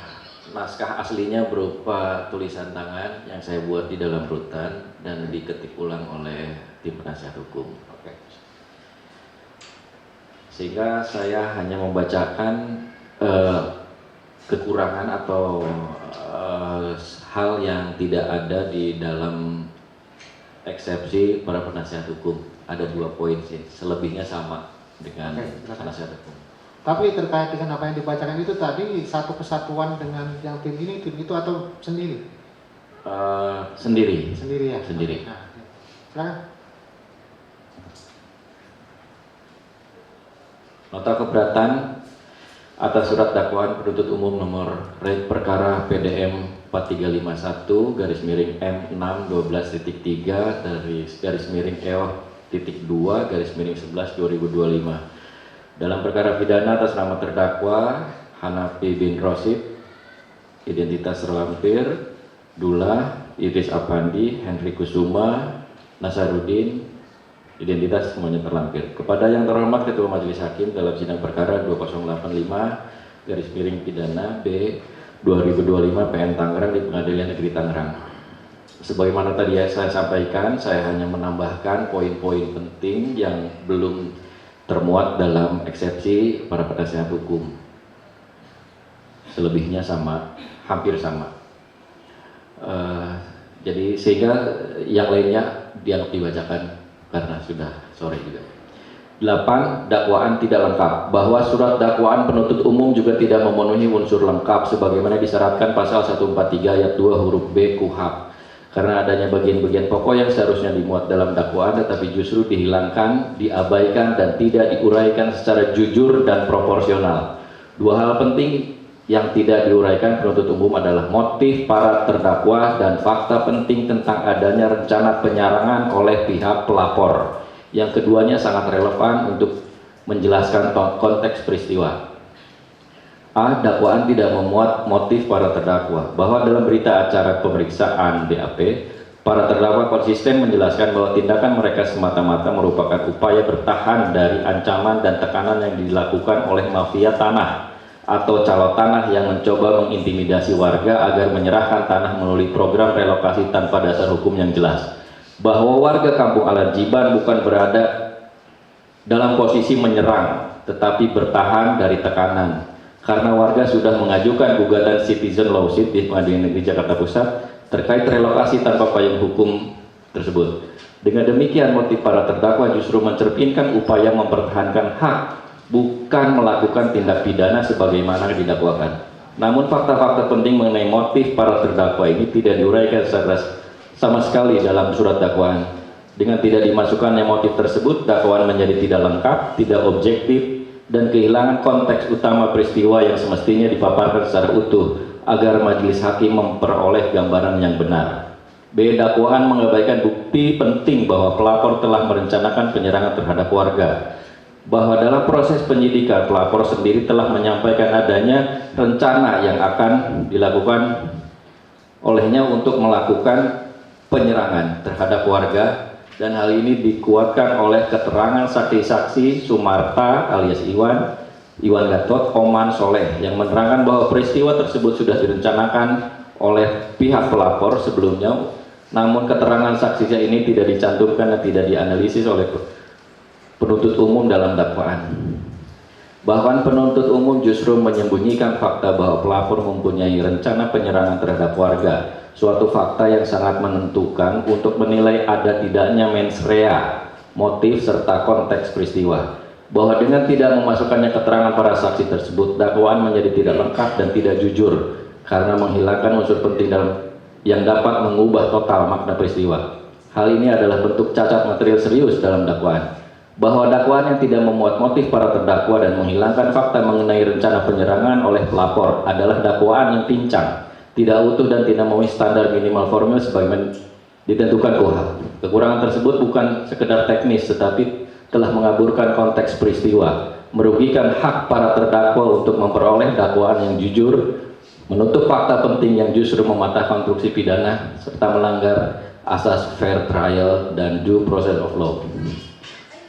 naskah aslinya berupa tulisan tangan yang saya buat di dalam rutan dan diketik ulang oleh tim penasihat hukum. Sehingga saya hanya membacakan kekurangan atau hal yang tidak ada di dalam eksepsi para penasihat hukum. Ada 2 poin sih, selebihnya sama dengan penasihat hukum. Tapi terkait dengan apa yang dibacakan itu tadi, satu kesatuan dengan yang tim ini, tim itu, atau sendiri? Sendiri. Sendiri ya? Sendiri. Nah, silakan. Nota keberatan atas surat dakwaan penuntut umum nomor perkara PDM 4351 garis miring M612.3 dari garis miring EO.2 garis miring 11 2025. Dalam perkara pidana atas nama terdakwa Hanafi bin Rosid, identitas terlampir, Dullah, Idris Apandi, Henry Kusuma, Nasaruddin, identitas semuanya terlampir. Kepada yang terhormat Ketua Majelis Hakim dalam sidang perkara 2085 garis miring pidana B 2025 PN Tangerang di Pengadilan Negeri Tangerang. Sebagaimana tadi saya sampaikan, saya hanya menambahkan poin-poin penting yang belum termuat dalam eksepsi para penasihat hukum. Selebihnya sama, hampir sama. Jadi sehingga yang lainnya dianggap dibacakan karena sudah sore juga. 8. Dakwaan tidak lengkap. Bahwa surat dakwaan penuntut umum juga tidak memenuhi unsur lengkap sebagaimana disyaratkan pasal 143 ayat 2 huruf B KUHP. Karena adanya bagian-bagian pokok yang seharusnya dimuat dalam dakwaan tetapi justru dihilangkan, diabaikan dan tidak diuraikan secara jujur dan proporsional. 2 hal penting yang tidak diuraikan penuntut umum adalah motif para terdakwa dan fakta penting tentang adanya rencana penyerangan oleh pihak pelapor. Yang keduanya sangat relevan untuk menjelaskan konteks peristiwa. A. Dakwaan tidak memuat motif para terdakwa. Bahwa dalam berita acara pemeriksaan BAP, para terdakwa konsisten menjelaskan bahwa tindakan mereka semata-mata merupakan upaya bertahan dari ancaman dan tekanan yang dilakukan oleh mafia tanah atau calo tanah yang mencoba mengintimidasi warga agar menyerahkan tanah melalui program relokasi tanpa dasar hukum yang jelas. Bahwa warga kampung Alanjiban bukan berada dalam posisi menyerang, tetapi bertahan dari tekanan. Karena warga sudah mengajukan gugatan citizen lawsuit di Pengadilan Negeri Jakarta Pusat terkait relokasi tanpa payung hukum tersebut. Dengan demikian motif para terdakwa justru mencerminkan upaya mempertahankan hak, bukan melakukan tindak pidana sebagaimana didakwakan. Namun fakta-fakta penting mengenai motif para terdakwa ini tidak diuraikan sama sekali dalam surat dakwaan. Dengan tidak dimasukkannya motif tersebut, dakwaan menjadi tidak lengkap, tidak objektif, dan kehilangan konteks utama peristiwa yang semestinya dipaparkan secara utuh agar majelis hakim memperoleh gambaran yang benar. B. Dakwaan mengabaikan bukti penting bahwa pelapor telah merencanakan penyerangan terhadap warga. Bahwa dalam proses penyidikan pelapor sendiri telah menyampaikan adanya rencana yang akan dilakukan olehnya untuk melakukan penyerangan terhadap warga, dan hal ini dikuatkan oleh keterangan saksi-saksi Sumarta alias Iwan Gatot, Oman Soleh yang menerangkan bahwa peristiwa tersebut sudah direncanakan oleh pihak pelapor sebelumnya, namun keterangan saksinya ini tidak dicantumkan dan tidak dianalisis oleh penuntut umum dalam dakwaan. Bahkan penuntut umum justru menyembunyikan fakta bahwa pelapor mempunyai rencana penyerangan terhadap warga, suatu fakta yang sangat menentukan untuk menilai ada tidaknya mens rea, motif serta konteks peristiwa. Bahwa dengan tidak memasukkannya keterangan para saksi tersebut, dakwaan menjadi tidak lengkap dan tidak jujur karena menghilangkan unsur penting yang dapat mengubah total makna peristiwa. Hal ini adalah bentuk cacat material serius dalam dakwaan. Bahwa dakwaan yang tidak memuat motif para terdakwa dan menghilangkan fakta mengenai rencana penyerangan oleh pelapor adalah dakwaan yang pincang, tidak utuh dan tidak memenuhi standar minimal formil sebagaimana ditentukan KUHP. Kekurangan tersebut bukan sekedar teknis tetapi telah mengaburkan konteks peristiwa, merugikan hak para terdakwa untuk memperoleh dakwaan yang jujur, menutup fakta penting yang justru mematahkan konstruksi pidana serta melanggar asas fair trial dan due process of law.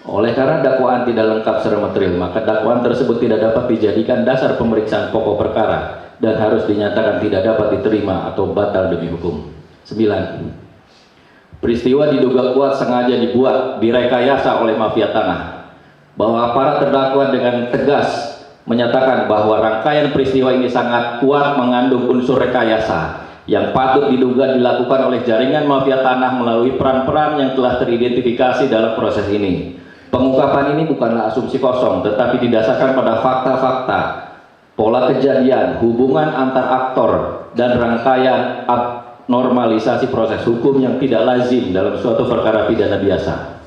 Oleh karena dakwaan tidak lengkap secara material, maka dakwaan tersebut tidak dapat dijadikan dasar pemeriksaan pokok perkara dan harus dinyatakan tidak dapat diterima atau batal demi hukum. 9. Peristiwa diduga kuat sengaja dibuat, direkayasa oleh mafia tanah. Bahwa aparat terdakwa dengan tegas menyatakan bahwa rangkaian peristiwa ini sangat kuat mengandung unsur rekayasa yang patut diduga dilakukan oleh jaringan mafia tanah melalui peran-peran yang telah teridentifikasi dalam proses ini. Pengungkapan ini bukanlah asumsi kosong, tetapi didasarkan pada fakta-fakta, pola kejadian, hubungan antar aktor, dan rangkaian abnormalisasi proses hukum yang tidak lazim dalam suatu perkara pidana biasa.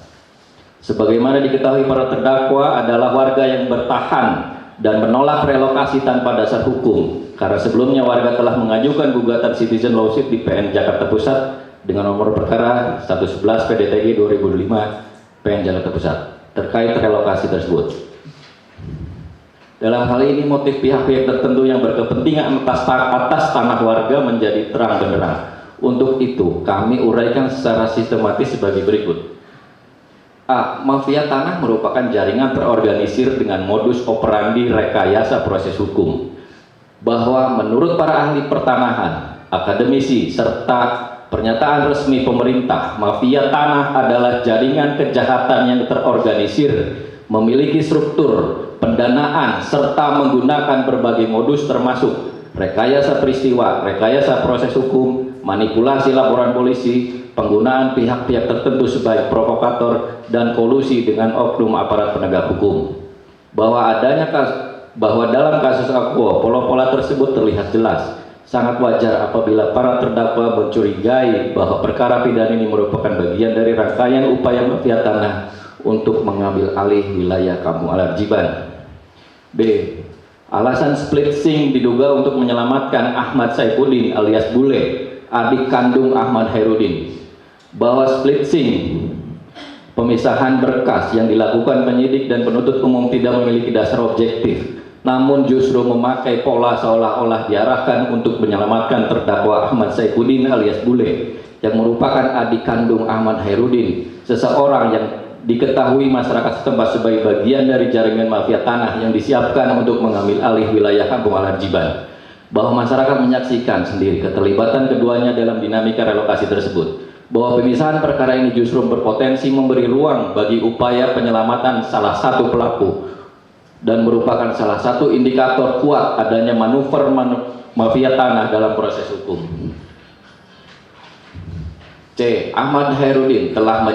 Sebagaimana diketahui, para terdakwa adalah warga yang bertahan dan menolak relokasi tanpa dasar hukum, karena sebelumnya warga telah mengajukan gugatan citizen lawsuit di PN Jakarta Pusat dengan nomor perkara 111 PDTG 2005 PN Jakarta Pusat terkait relokasi tersebut. Dalam hal ini motif pihak-pihak tertentu yang berkepentingan atas tanah warga menjadi terang benderang. Untuk itu kami uraikan secara sistematis sebagai berikut. A. Mafia tanah merupakan jaringan terorganisir dengan modus operandi rekayasa proses hukum. Bahwa menurut para ahli pertanahan, akademisi, serta pernyataan resmi pemerintah, mafia tanah adalah jaringan kejahatan yang terorganisir, memiliki struktur, pendanaan, serta menggunakan berbagai modus termasuk rekayasa peristiwa, rekayasa proses hukum, manipulasi laporan polisi, penggunaan pihak-pihak tertentu sebagai provokator, dan kolusi dengan oknum aparat penegak hukum. Bahwa dalam kasus Aquo, pola-pola tersebut terlihat jelas. Sangat wajar apabila para terdakwa mencurigai bahwa perkara pidana ini merupakan bagian dari rangkaian upaya mafia tanah untuk mengambil alih wilayah Kampung Alarjiban. B. Alasan split sing diduga untuk menyelamatkan Ahmad Saifuddin alias Bule, adik kandung Ahmad Hairudin. Bahwa split sing, pemisahan berkas yang dilakukan penyidik dan penuntut umum tidak memiliki dasar objektif, namun justru memakai pola seolah-olah diarahkan untuk menyelamatkan terdakwa Ahmad Saifuddin alias Bule yang merupakan adik kandung Ahmad Hairudin, seseorang yang diketahui masyarakat setempat sebagai bagian dari jaringan mafia tanah yang disiapkan untuk mengambil alih wilayah Kampung Alarjiban. Bahwa masyarakat menyaksikan sendiri keterlibatan keduanya dalam dinamika relokasi tersebut. Bahwa pemisahan perkara ini justru berpotensi memberi ruang bagi upaya penyelamatan salah satu pelaku dan merupakan salah satu indikator kuat adanya manuver mafia tanah dalam proses hukum. C. Ahmad Hairudin telah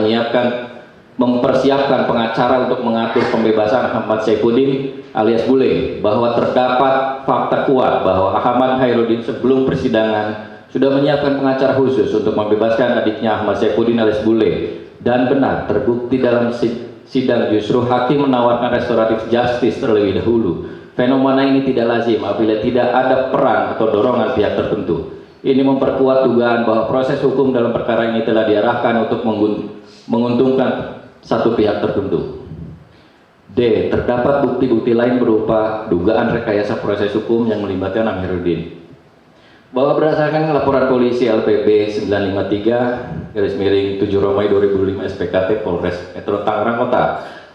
mempersiapkan pengacara untuk mengatur pembebasan Ahmad Saifuddin alias Bule, bahwa terdapat fakta kuat bahwa Ahmad Hairudin sebelum persidangan sudah menyiapkan pengacara khusus untuk membebaskan adiknya Ahmad Saifuddin alias Bule, dan benar terbukti dalam sidang justru hakim menawarkan restoratif justice terlebih dahulu. Fenomena ini tidak lazim apabila tidak ada peran atau dorongan pihak tertentu. Ini memperkuat dugaan bahwa proses hukum dalam perkara ini telah diarahkan untuk menguntungkan satu pihak tertentu. D. Terdapat bukti-bukti lain berupa dugaan rekayasa proses hukum yang melibatkan Ahmad Hairudin. Bahwa berdasarkan laporan polisi LPB 953/7 Romai 2005 SPKT Polres Metro Tangerang Kota,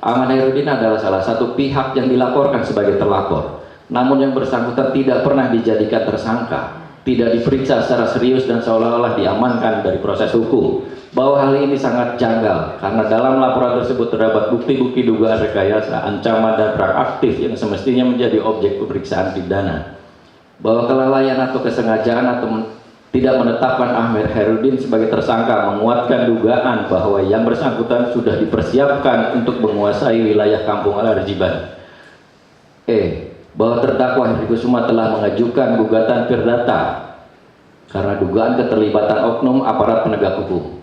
Ahmad Hairudin adalah salah satu pihak yang dilaporkan sebagai terlapor, namun yang bersangkutan tidak pernah dijadikan tersangka, tidak diperiksa secara serius dan seolah-olah diamankan dari proses hukum. Bahwa hal ini sangat janggal karena dalam laporan tersebut terdapat bukti-bukti dugaan rekayasa, ancaman, dan peran aktif yang semestinya menjadi objek pemeriksaan pidana. Bahwa kelalaian atau kesengajaan atau tidak menetapkan Ahmad Hairudin sebagai tersangka menguatkan dugaan bahwa yang bersangkutan sudah dipersiapkan untuk menguasai wilayah Kampung Alarjiban. E. Bahwa terdakwa Henry Kusuma telah mengajukan gugatan perdata karena dugaan keterlibatan oknum aparat penegak hukum.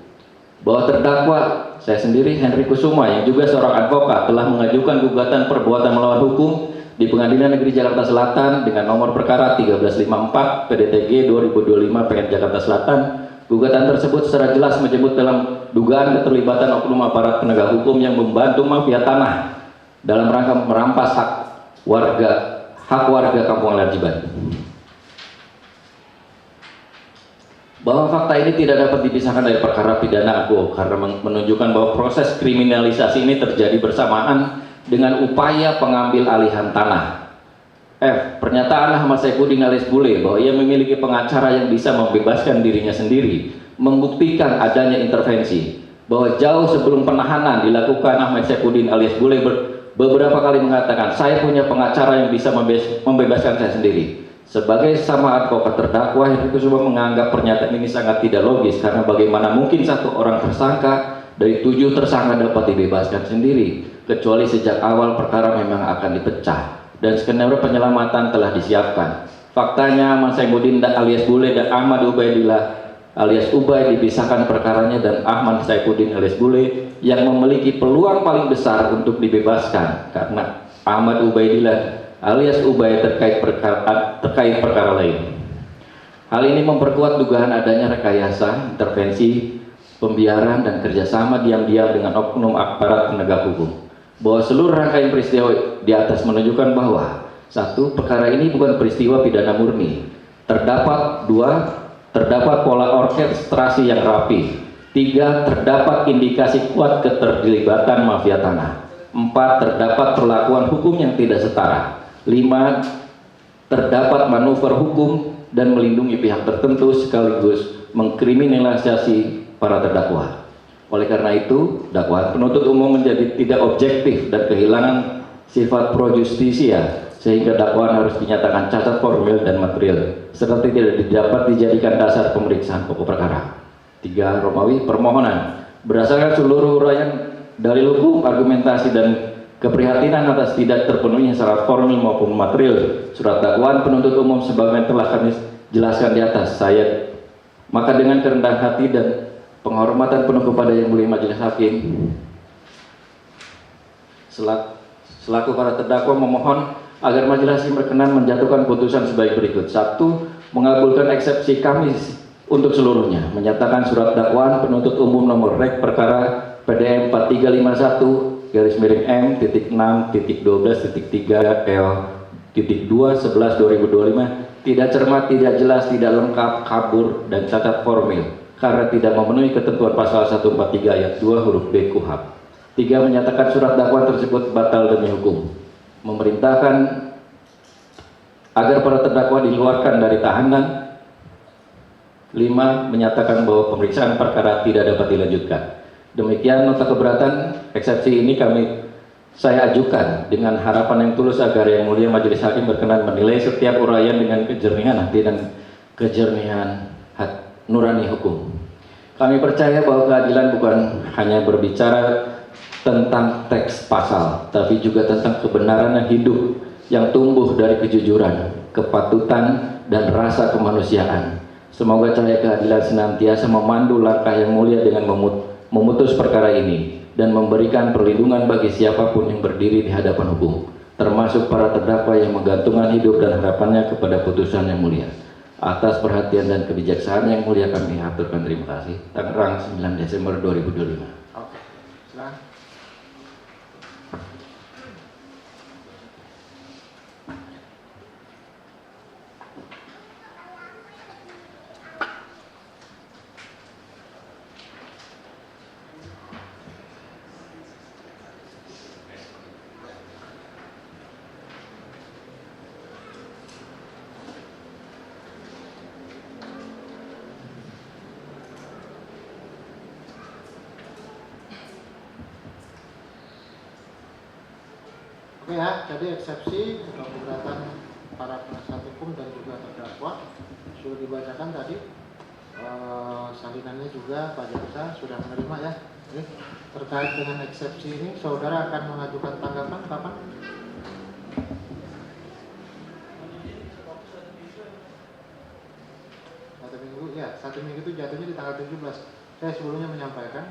Bahwa terdakwa saya sendiri Henry Kusuma yang juga seorang advokat telah mengajukan gugatan perbuatan melawan hukum di Pengadilan Negeri Jakarta Selatan dengan nomor perkara 1354 PDTG 2025 PN Jakarta Selatan. Gugatan tersebut secara jelas menyebut dalam dugaan keterlibatan oknum aparat penegak hukum yang membantu mafia tanah dalam rangka merampas hak warga Kampung Alarjiban. bahwa fakta ini tidak dapat dipisahkan dari perkara pidana aku karena menunjukkan bahwa proses kriminalisasi ini terjadi bersamaan dengan upaya pengambil alihan tanah. F. Pernyataan Ahmad Saifuddin alias Bule bahwa ia memiliki pengacara yang bisa membebaskan dirinya sendiri membuktikan adanya intervensi, bahwa jauh sebelum penahanan dilakukan Ahmad Saifuddin alias Bule beberapa kali mengatakan, saya punya pengacara yang bisa membebaskan saya sendiri. Sebagai sesama advokat terdakwa, Hendri Kusuma menganggap pernyataan ini sangat tidak logis karena bagaimana mungkin satu orang tersangka dari 7 tersangka dapat dibebaskan sendiri, kecuali sejak awal perkara memang akan dipecah dan skenario penyelamatan telah disiapkan. Faktanya Ahmad Saifuddin alias Bule dan Ahmad Ubaidillah alias Ubay dipisahkan perkaranya dan Ahmad Saifuddin alias Bule yang memiliki peluang paling besar untuk dibebaskan karena Ahmad Ubaidillah alias Ubay terkait perkara lain. Hal ini memperkuat dugaan adanya rekayasa, intervensi, pembiaran dan kerjasama diam-diam dengan oknum aparat penegak hukum. Bahwa seluruh rangkaian peristiwa di atas menunjukkan bahwa 1. Perkara ini bukan peristiwa pidana murni. Terdapat pola orkestrasi yang rapi. 3. Terdapat indikasi kuat keterlibatan mafia tanah. 4. Terdapat perlakuan hukum yang tidak setara. 5. Terdapat manuver hukum dan melindungi pihak tertentu sekaligus mengkriminalisasi para terdakwa. Oleh karena itu, dakwaan penuntut umum menjadi tidak objektif dan kehilangan sifat pro justisia sehingga dakwaan harus dinyatakan cacat formil dan material serta tidak dapat dijadikan dasar pemeriksaan pokok perkara. 3. Romawi permohonan berdasarkan seluruh uraian dalil hukum, argumentasi dan keprihatinan atas tidak terpenuhnya syarat formil maupun material surat dakwaan penuntut umum sebagaimana telah kami jelaskan di atas, maka dengan kerendahan hati dan penghormatan penuh kepada Yang Mulia Majelis Hakim selaku para terdakwa memohon agar Majelis Hakim berkenan menjatuhkan putusan sebagai berikut. 1. Mengabulkan eksepsi kami untuk seluruhnya, menyatakan surat dakwaan penuntut umum nomor rek perkara PDM 4351-M.6.12.3L.2/11/2025 tidak cermat, tidak jelas, tidak lengkap, kabur, dan cacat formil karena tidak memenuhi ketentuan pasal 143 ayat 2 huruf B KUHP. 3. Menyatakan surat dakwaan tersebut batal demi hukum, memerintahkan agar para terdakwa dikeluarkan dari tahanan. 5. Menyatakan bahwa pemeriksaan perkara tidak dapat dilanjutkan. Demikian nota keberatan eksepsi ini saya ajukan dengan harapan yang tulus agar Yang Mulia Majelis Hakim berkenan menilai setiap uraian dengan kejernihan hati dan kejernihan nurani hukum. Kami percaya bahwa keadilan bukan hanya berbicara tentang teks pasal, tapi juga tentang kebenaran yang hidup yang tumbuh dari kejujuran, kepatutan, dan rasa kemanusiaan. Semoga cahaya keadilan senantiasa memandu langkah Yang Mulia dengan memutus perkara ini dan memberikan perlindungan bagi siapapun yang berdiri di hadapan hukum, termasuk para terdakwa yang menggantungkan hidup dan harapannya kepada putusan Yang Mulia. Atas perhatian dan kebijaksanaan Yang Mulia kami aturkan terima kasih. Tangerang, 9 Desember 2025. Oke, silakan. Oke ya, jadi eksepsi untuk keberatan para penasihat hukum dan juga terdakwa sudah dibacakan tadi. Salinannya juga Pak Jaksa sudah menerima ya. Oke. Terkait dengan eksepsi ini, saudara akan mengajukan tanggapan kapan? Satu minggu itu jatuhnya di tanggal 17. Saya sebelumnya menyampaikan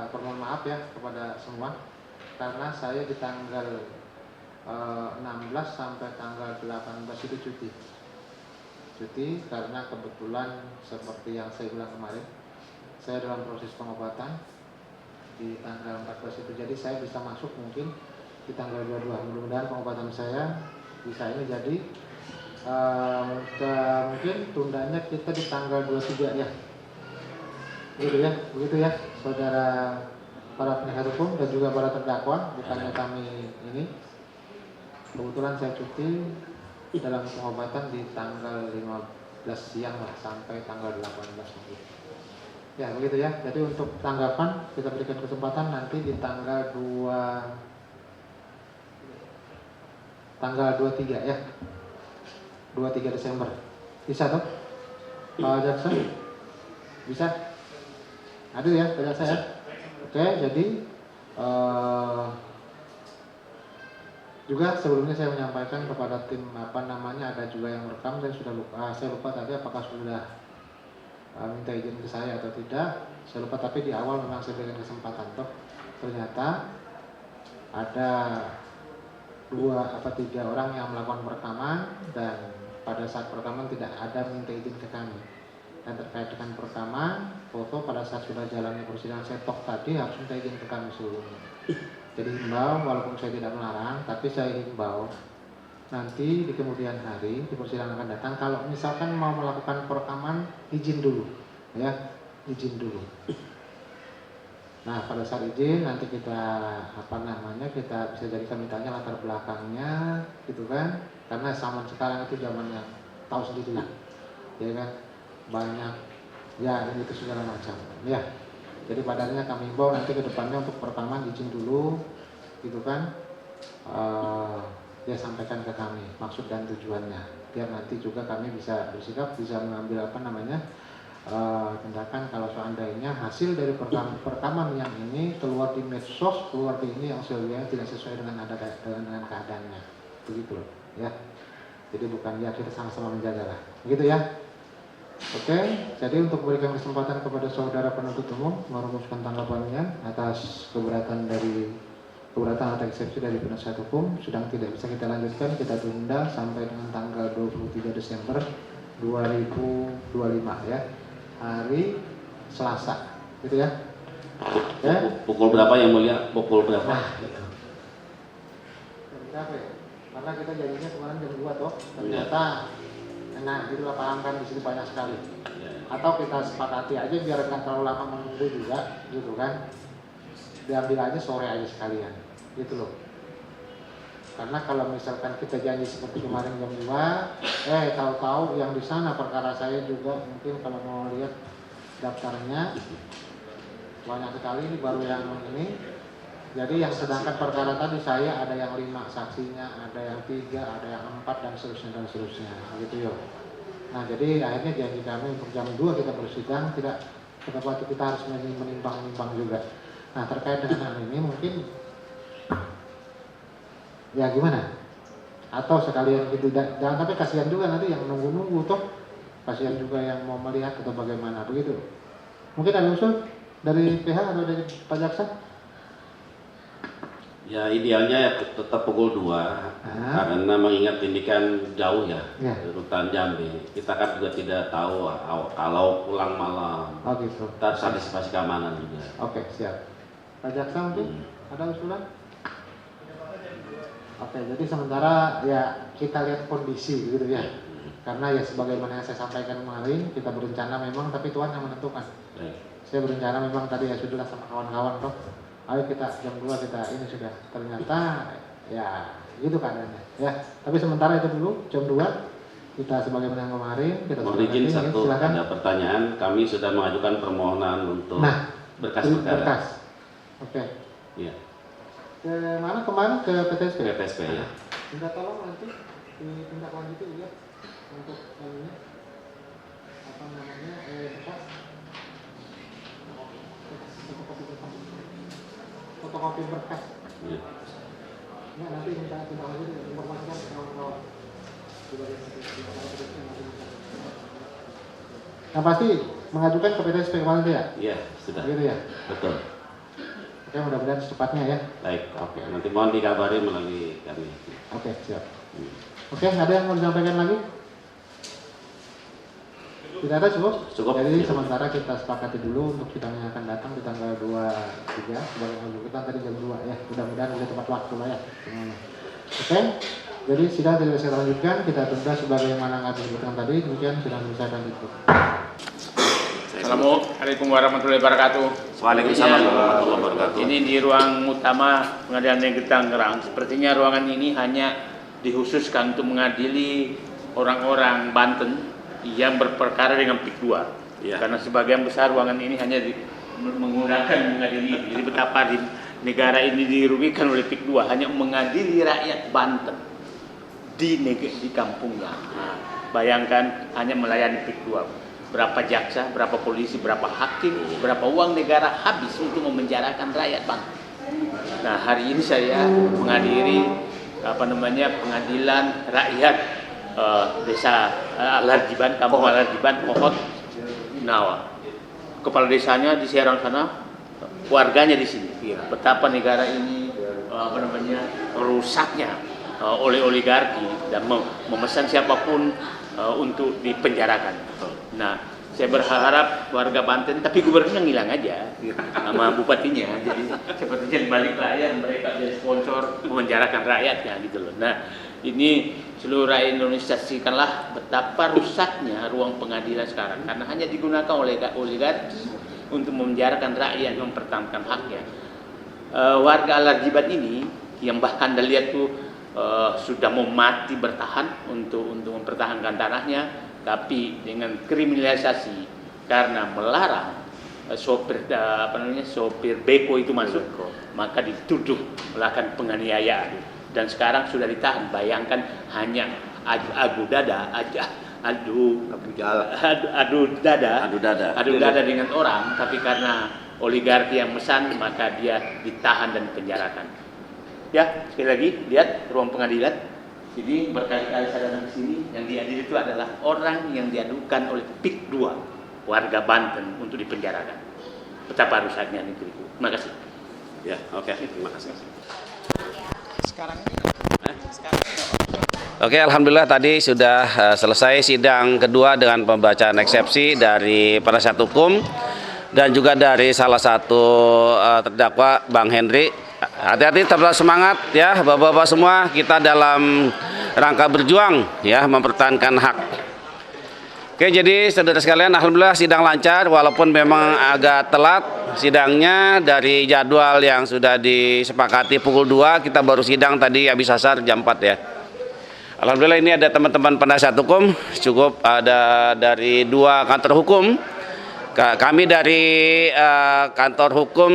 permohon maaf ya kepada semua karena saya di tanggal 16 sampai tanggal 18 itu cuti karena kebetulan seperti yang saya bilang kemarin saya dalam proses pengobatan di tanggal 14 itu, jadi saya bisa masuk mungkin di tanggal 22. Mudah-mudahan pengobatan saya bisa ini jadi Mungkin tundanya kita di tanggal 23 ya. Begitu ya, saudara para penasihat hukum dan juga para terdakwa. Bukannya kami ini, kebetulan saya cuti dalam pengobatan di tanggal 15 siang lah sampai tanggal 18 nanti. Ya begitu ya. Jadi untuk tanggapan kita berikan kesempatan nanti di tanggal 23 ya. 23 Desember. Bisa toh? Pak Jaksa? Bisa? Adil ya Pak Jaksa ya? Oke, jadi juga sebelumnya saya menyampaikan kepada tim ada juga yang merekam dan sudah lupa, saya lupa tadi apakah sudah minta izin ke saya atau tidak, saya lupa, tapi di awal memang saya berikan kesempatan toh. Ternyata ada 2-3 orang yang melakukan perekaman dan pada saat perekaman tidak ada minta izin ke kami. Dan terkait dengan perekaman foto pada saat sudah jalannya persidangan setok tadi harus minta izin ke kami sebelumnya. Jadi himbau, walaupun saya tidak melarang, tapi saya himbau nanti di kemudian hari di persidangan akan datang kalau misalkan mau melakukan perekaman izin dulu ya, izin dulu. Nah pada saat izin nanti kita kita bisa jadikan mintanya latar belakangnya gitu kan, karena zaman sekarang itu zaman yang tahu sendiri lah ya kan, banyak ya ini itu segala macam ya. Jadi padannya kami himbau nanti ke depannya untuk perekaman izin dulu gitu kan, dia sampaikan ke kami maksud dan tujuannya biar nanti juga kami bisa bersikap, bisa mengambil tindakan kalau seandainya hasil dari perekaman yang ini keluar di medsos, keluar di ini yang sebenarnya tidak sesuai dengan keadaannya begitu loh ya. Jadi bukan ya, kita sama-sama menjaga lah begitu ya. Oke, jadi untuk memberikan kesempatan kepada saudara penuntut umum merumuskan tanggapannya atas keberatan atau eksepsi dari penasihat hukum, sedang tidak bisa kita lanjutkan, kita tunda sampai dengan tanggal 23 Desember 2025 ya, hari Selasa, gitu ya. Pukul berapa yang mulia? Pukul berapa? Jam berapa ya? Karena kita janjinya kemarin jam 2 toh, ternyata itulah paham kan di sini banyak sekali. Atau kita sepakati aja biar nggak terlalu lama menunggu juga, gitu kan? Diambil aja sore aja sekalian, gitu loh. Karena kalau misalkan kita janji seperti kemarin jam 2, tahu-tahu yang di sana perkara saya juga mungkin kalau mau lihat daftarnya banyak sekali, ini baru yang ini. Jadi yang sedangkan perkara tadi saya ada yang 5 saksinya, ada yang 3, ada yang 4 dan seterusnya, gitu yo. Nah jadi akhirnya janji kami untuk jam 2 kita bersidang, tidak waktu kita harus menimbang juga. Nah terkait dengan hal ini mungkin ya gimana? Atau sekalian gitu, jangan sampai kasihan juga nanti yang nunggu-nunggu toh, kasihan juga yang mau melihat atau bagaimana begitu. Mungkin ada usul dari PH atau dari Pak Jaksa? Ya idealnya tetap pukul 2 karena mengingat ini kan jauh ya, rutan Jambi. Kita kan juga tidak tahu kalau pulang malam. Oh gitu. Kita harus antisipasi keamanan juga. Oke siap. Pak Jaksa mungkin ada usulan? Oke, jadi sementara ya kita lihat kondisi gitu ya. Karena ya sebagaimana yang saya sampaikan kemarin, kita berencana memang, tapi Tuhan yang menentukan. Saya berencana memang tadi ya sudahlah sama kawan-kawan toh. Ayo kita jam 2 kita ini sudah, ternyata ya gitu keadaannya ya. Tapi sementara itu dulu jam 2 kita sebagaimana yang kemarin kita mohon izin satu ada pertanyaan, kami sudah mengajukan permohonan untuk berkas perkara. Oke. Iya. Ke mana kemarin ke PTSP? PTSP ya. Minta tolong nanti ditindaklanjuti ya untuk ini berkas. Fotokopi berkas. Ya, nanti minta lanjut informasikan ke kawan-kawan. Yang pasti mengajukan ke PTSP kemarin ya? Iya, sudah. Gitu ya? Betul. Oke, mudah-mudahan secepatnya ya. Baik, oke. Nanti mohon dikabari melalui kami. Oke, siap. Oke, ada yang mau disampaikan lagi? Tidak ada, cukup? Cukup. Jadi sementara kita sepakati dulu untuk sidang yang akan datang di tanggal 23 sebagai kita tadi jam 2 ya. Mudah-mudahan sudah tepat waktu lah ya. Oke. Jadi sidang tidak bisa lanjutkan, kita tunda sebagaimana yang disebutkan tadi. Demikian sidang bisa lanjutkan. Assalamualaikum warahmatullahi wabarakatuh. Waalaikumsalam warahmatullahi wabarakatuh. Ini di ruang utama Pengadilan Negeri Tangerang. Sepertinya ruangan ini hanya dikhususkan untuk mengadili orang-orang Banten yang berperkara dengan PIK 2. Ya. Karena sebagian besar ruangan ini hanya menggunakan mengadili. Jadi betapa di negara ini dirugikan oleh PIK 2, hanya mengadili rakyat Banten di kampungnya. Nah, bayangkan hanya melayani PIK 2. Berapa jaksa, berapa polisi, berapa hakim, berapa uang negara habis untuk memenjarakan rakyat Banten. Nah, hari ini saya menghadiri pengadilan rakyat desa Alarjiban, kampung Alarjiban, Pohot, Nawa. Kepala desanya di Serang sana, warganya di sini. Betapa negara ini rusaknya oleh oligarki dan memesan siapapun untuk dipenjarakan. Nah, saya berharap warga Banten, tapi gubernurnya ngilang aja sama bupatinya. Jadi sepertinya di balik layar mereka jadi sponsor memenjarakan rakyatnya gitu loh. Nah, ini seluruh rakyat Indonesia saksikanlah betapa rusaknya ruang pengadilan sekarang karena hanya digunakan oleh oligarki untuk memenjarakan rakyat yang mempertahankan haknya. Warga Alarjiban ini yang bahkan Anda lihat tuh sudah mau mati bertahan untuk mempertahankan tanahnya, tapi dengan kriminalisasi karena melarang sopir beko itu masuk, maka dituduh melakukan penganiayaan dan sekarang sudah ditahan. Bayangkan hanya adu dada dengan orang, tapi karena oligarki yang mesan maka dia ditahan dan dipenjarakan. Ya, sekali lagi lihat ruang pengadilan. Jadi berkali-kali saya datang ke sini, yang diadili itu adalah orang yang diadukan oleh PIK 2 warga Banten untuk dipenjarakan. Betapa rusaknya negeriku. Terima kasih. Ya, oke. Terima kasih. Oke, alhamdulillah tadi sudah selesai sidang kedua dengan pembacaan eksepsi dari penasihat hukum dan juga dari salah satu terdakwa Bang Henry. Hati-hati, tetap semangat ya Bapak-bapak semua, kita dalam rangka berjuang ya mempertahankan hak. Oke, jadi saudara sekalian, alhamdulillah sidang lancar walaupun memang agak telat sidangnya dari jadwal yang sudah disepakati pukul 2, kita baru sidang tadi habis asar jam 4 ya. Alhamdulillah ini ada teman-teman penasihat hukum, cukup ada dari 2 kantor hukum. Kami dari kantor hukum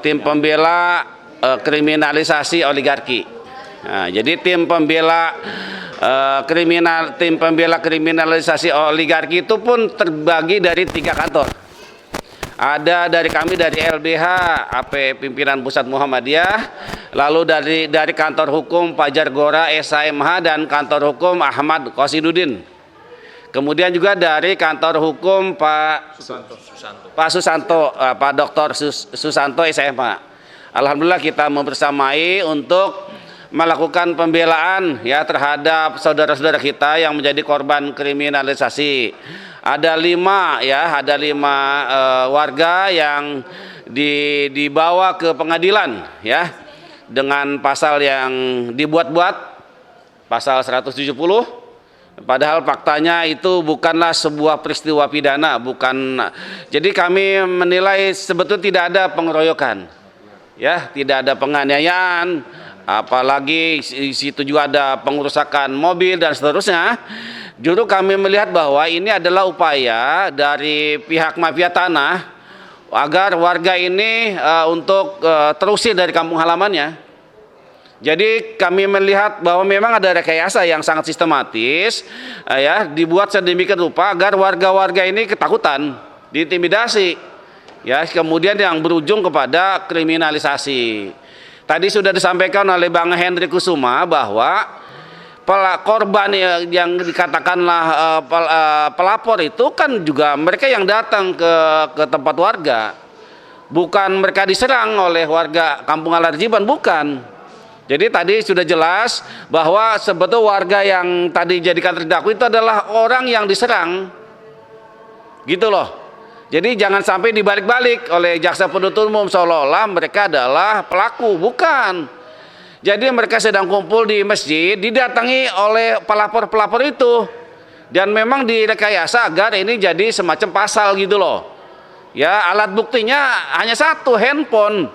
tim pembela kriminalisasi oligarki. Nah, jadi tim pembela kriminalisasi oligarki itu pun terbagi dari 3 kantor. Ada dari kami dari LBH AP Pimpinan Pusat Muhammadiyah, lalu dari kantor hukum Fajar Gora SHMH dan kantor hukum Ahmad Qasidudin. Kemudian juga dari kantor hukum Pak Susanto, Pak Dr. Susanto SMH. Alhamdulillah kita membersamai untuk melakukan pembelaan ya terhadap saudara-saudara kita yang menjadi korban kriminalisasi. Ada 5 warga yang dibawa ke pengadilan ya dengan pasal yang dibuat-buat, pasal 170. Padahal faktanya itu bukanlah sebuah peristiwa pidana, bukan. Jadi kami menilai sebetulnya tidak ada pengeroyokan, ya, tidak ada penganiayaan, apalagi di situ juga ada pengerusakan mobil dan seterusnya. Justru kami melihat bahwa ini adalah upaya dari pihak mafia tanah agar warga ini untuk terusir dari kampung halamannya. Jadi kami melihat bahwa memang ada rekayasa yang sangat sistematis ya dibuat sedemikian rupa agar warga-warga ini ketakutan, diintimidasi ya, kemudian yang berujung kepada kriminalisasi. Tadi sudah disampaikan oleh Bang Henry Kusuma bahwa korban yang dikatakanlah pelapor itu kan juga mereka yang datang ke tempat warga, bukan mereka diserang oleh warga kampung Alarjiban, bukan. Jadi tadi sudah jelas bahwa sebetulnya warga yang tadi jadikan terdakwa itu adalah orang yang diserang, gitu loh. Jadi jangan sampai dibalik-balik oleh jaksa penuntut umum seolah-olah mereka adalah pelaku, bukan. Jadi mereka sedang kumpul di masjid, didatangi oleh pelapor-pelapor itu. Dan memang direkayasa agar ini jadi semacam pasal gitu loh. Ya, alat buktinya hanya satu, handphone.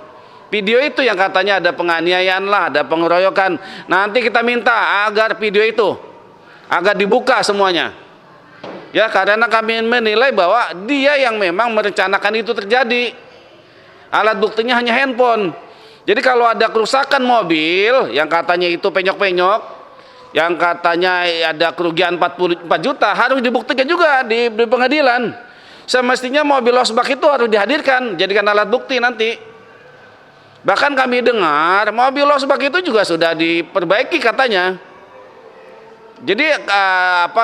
Video itu yang katanya ada penganiayaan lah, ada pengeroyokan. Nanti kita minta agar video itu agar dibuka semuanya. Ya, karena kami menilai bahwa dia yang memang merencanakan itu terjadi. Alat buktinya hanya handphone. Jadi kalau ada kerusakan mobil yang katanya itu penyok-penyok, yang katanya ada kerugian 44 juta, harus dibuktikan juga di pengadilan. Semestinya mobil losbak itu harus dihadirkan, jadikan alat bukti nanti. Bahkan kami dengar mobil losbak itu juga sudah diperbaiki katanya. Jadi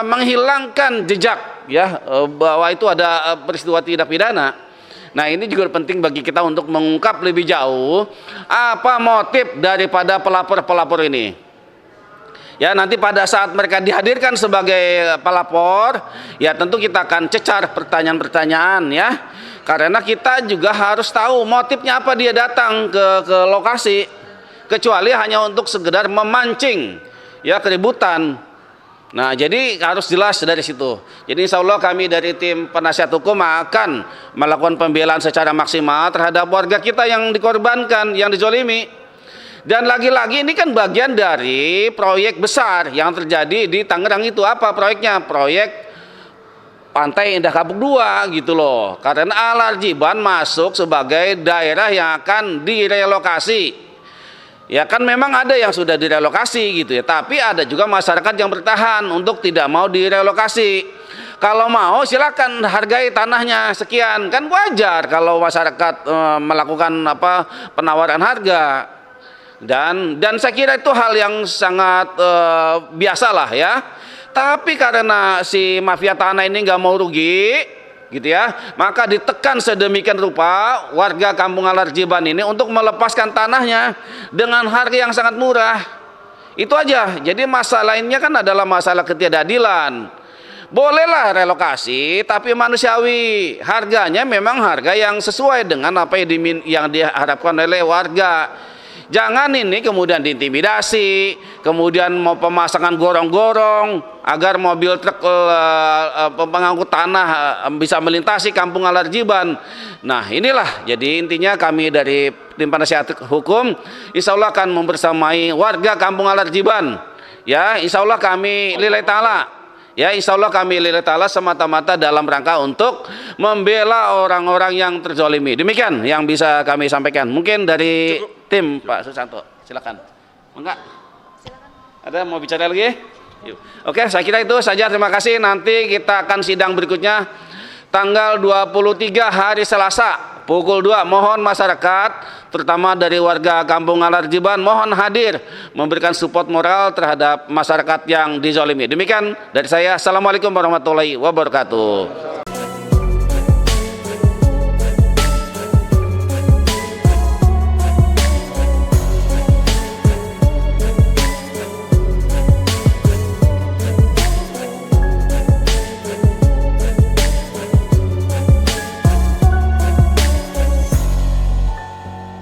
menghilangkan jejak ya bahwa itu ada peristiwa tindak pidana. Nah, ini juga penting bagi kita untuk mengungkap lebih jauh apa motif daripada pelapor-pelapor ini. Ya, nanti pada saat mereka dihadirkan sebagai pelapor, ya tentu kita akan cecar pertanyaan-pertanyaan ya. Karena kita juga harus tahu motifnya apa dia datang ke lokasi. Kecuali hanya untuk sekedar memancing ya keributan. Nah, jadi harus jelas dari situ. Jadi insya Allah kami dari tim penasihat hukum akan melakukan pembelaan secara maksimal terhadap warga kita yang dikorbankan, yang dizolimi. Dan lagi-lagi ini kan bagian dari proyek besar yang terjadi di Tangerang itu. Apa proyeknya? Proyek Pantai Indah Kapuk 2 gitu loh. Karena Alarjiban masuk sebagai daerah yang akan direlokasi. Ya kan memang ada yang sudah direlokasi gitu ya, tapi ada juga masyarakat yang bertahan untuk tidak mau direlokasi. Kalau mau silakan hargai tanahnya sekian, kan wajar kalau masyarakat melakukan penawaran harga. Dan saya kira itu hal yang sangat biasalah ya. Tapi karena si mafia tanah ini nggak mau rugi gitu ya, maka ditekan sedemikian rupa warga Kampung Alarjiban ini untuk melepaskan tanahnya dengan harga yang sangat murah. Itu aja. Jadi masalah lainnya kan adalah masalah ketidakadilan. Bolehlah relokasi tapi manusiawi, harganya memang harga yang sesuai dengan apa yang diharapkan oleh warga. Jangan ini kemudian diintimidasi, kemudian mau pemasangan gorong-gorong agar mobil truk pengangkut tanah bisa melintasi Kampung Alarjiban. Nah, inilah jadi intinya kami dari tim penasihat hukum insya Allah akan membersamai warga Kampung Alarjiban. Ya, insya Allah kami lillahi ta'ala. Ya, insya Allah kami lillahi ta'ala semata-mata dalam rangka untuk membela orang-orang yang terzolimi. Demikian yang bisa kami sampaikan. Mungkin dari tim Pak Susanto, silakan. Enggak? Ada mau bicara lagi? Yuk. Oke, saya kira itu saja. Terima kasih. Nanti kita akan sidang berikutnya tanggal 23 hari Selasa pukul 2. Mohon masyarakat terutama dari warga Kampung Alarjiban mohon hadir memberikan support moral terhadap masyarakat yang dizolimi. Demikian dari saya. Assalamualaikum warahmatullahi wabarakatuh.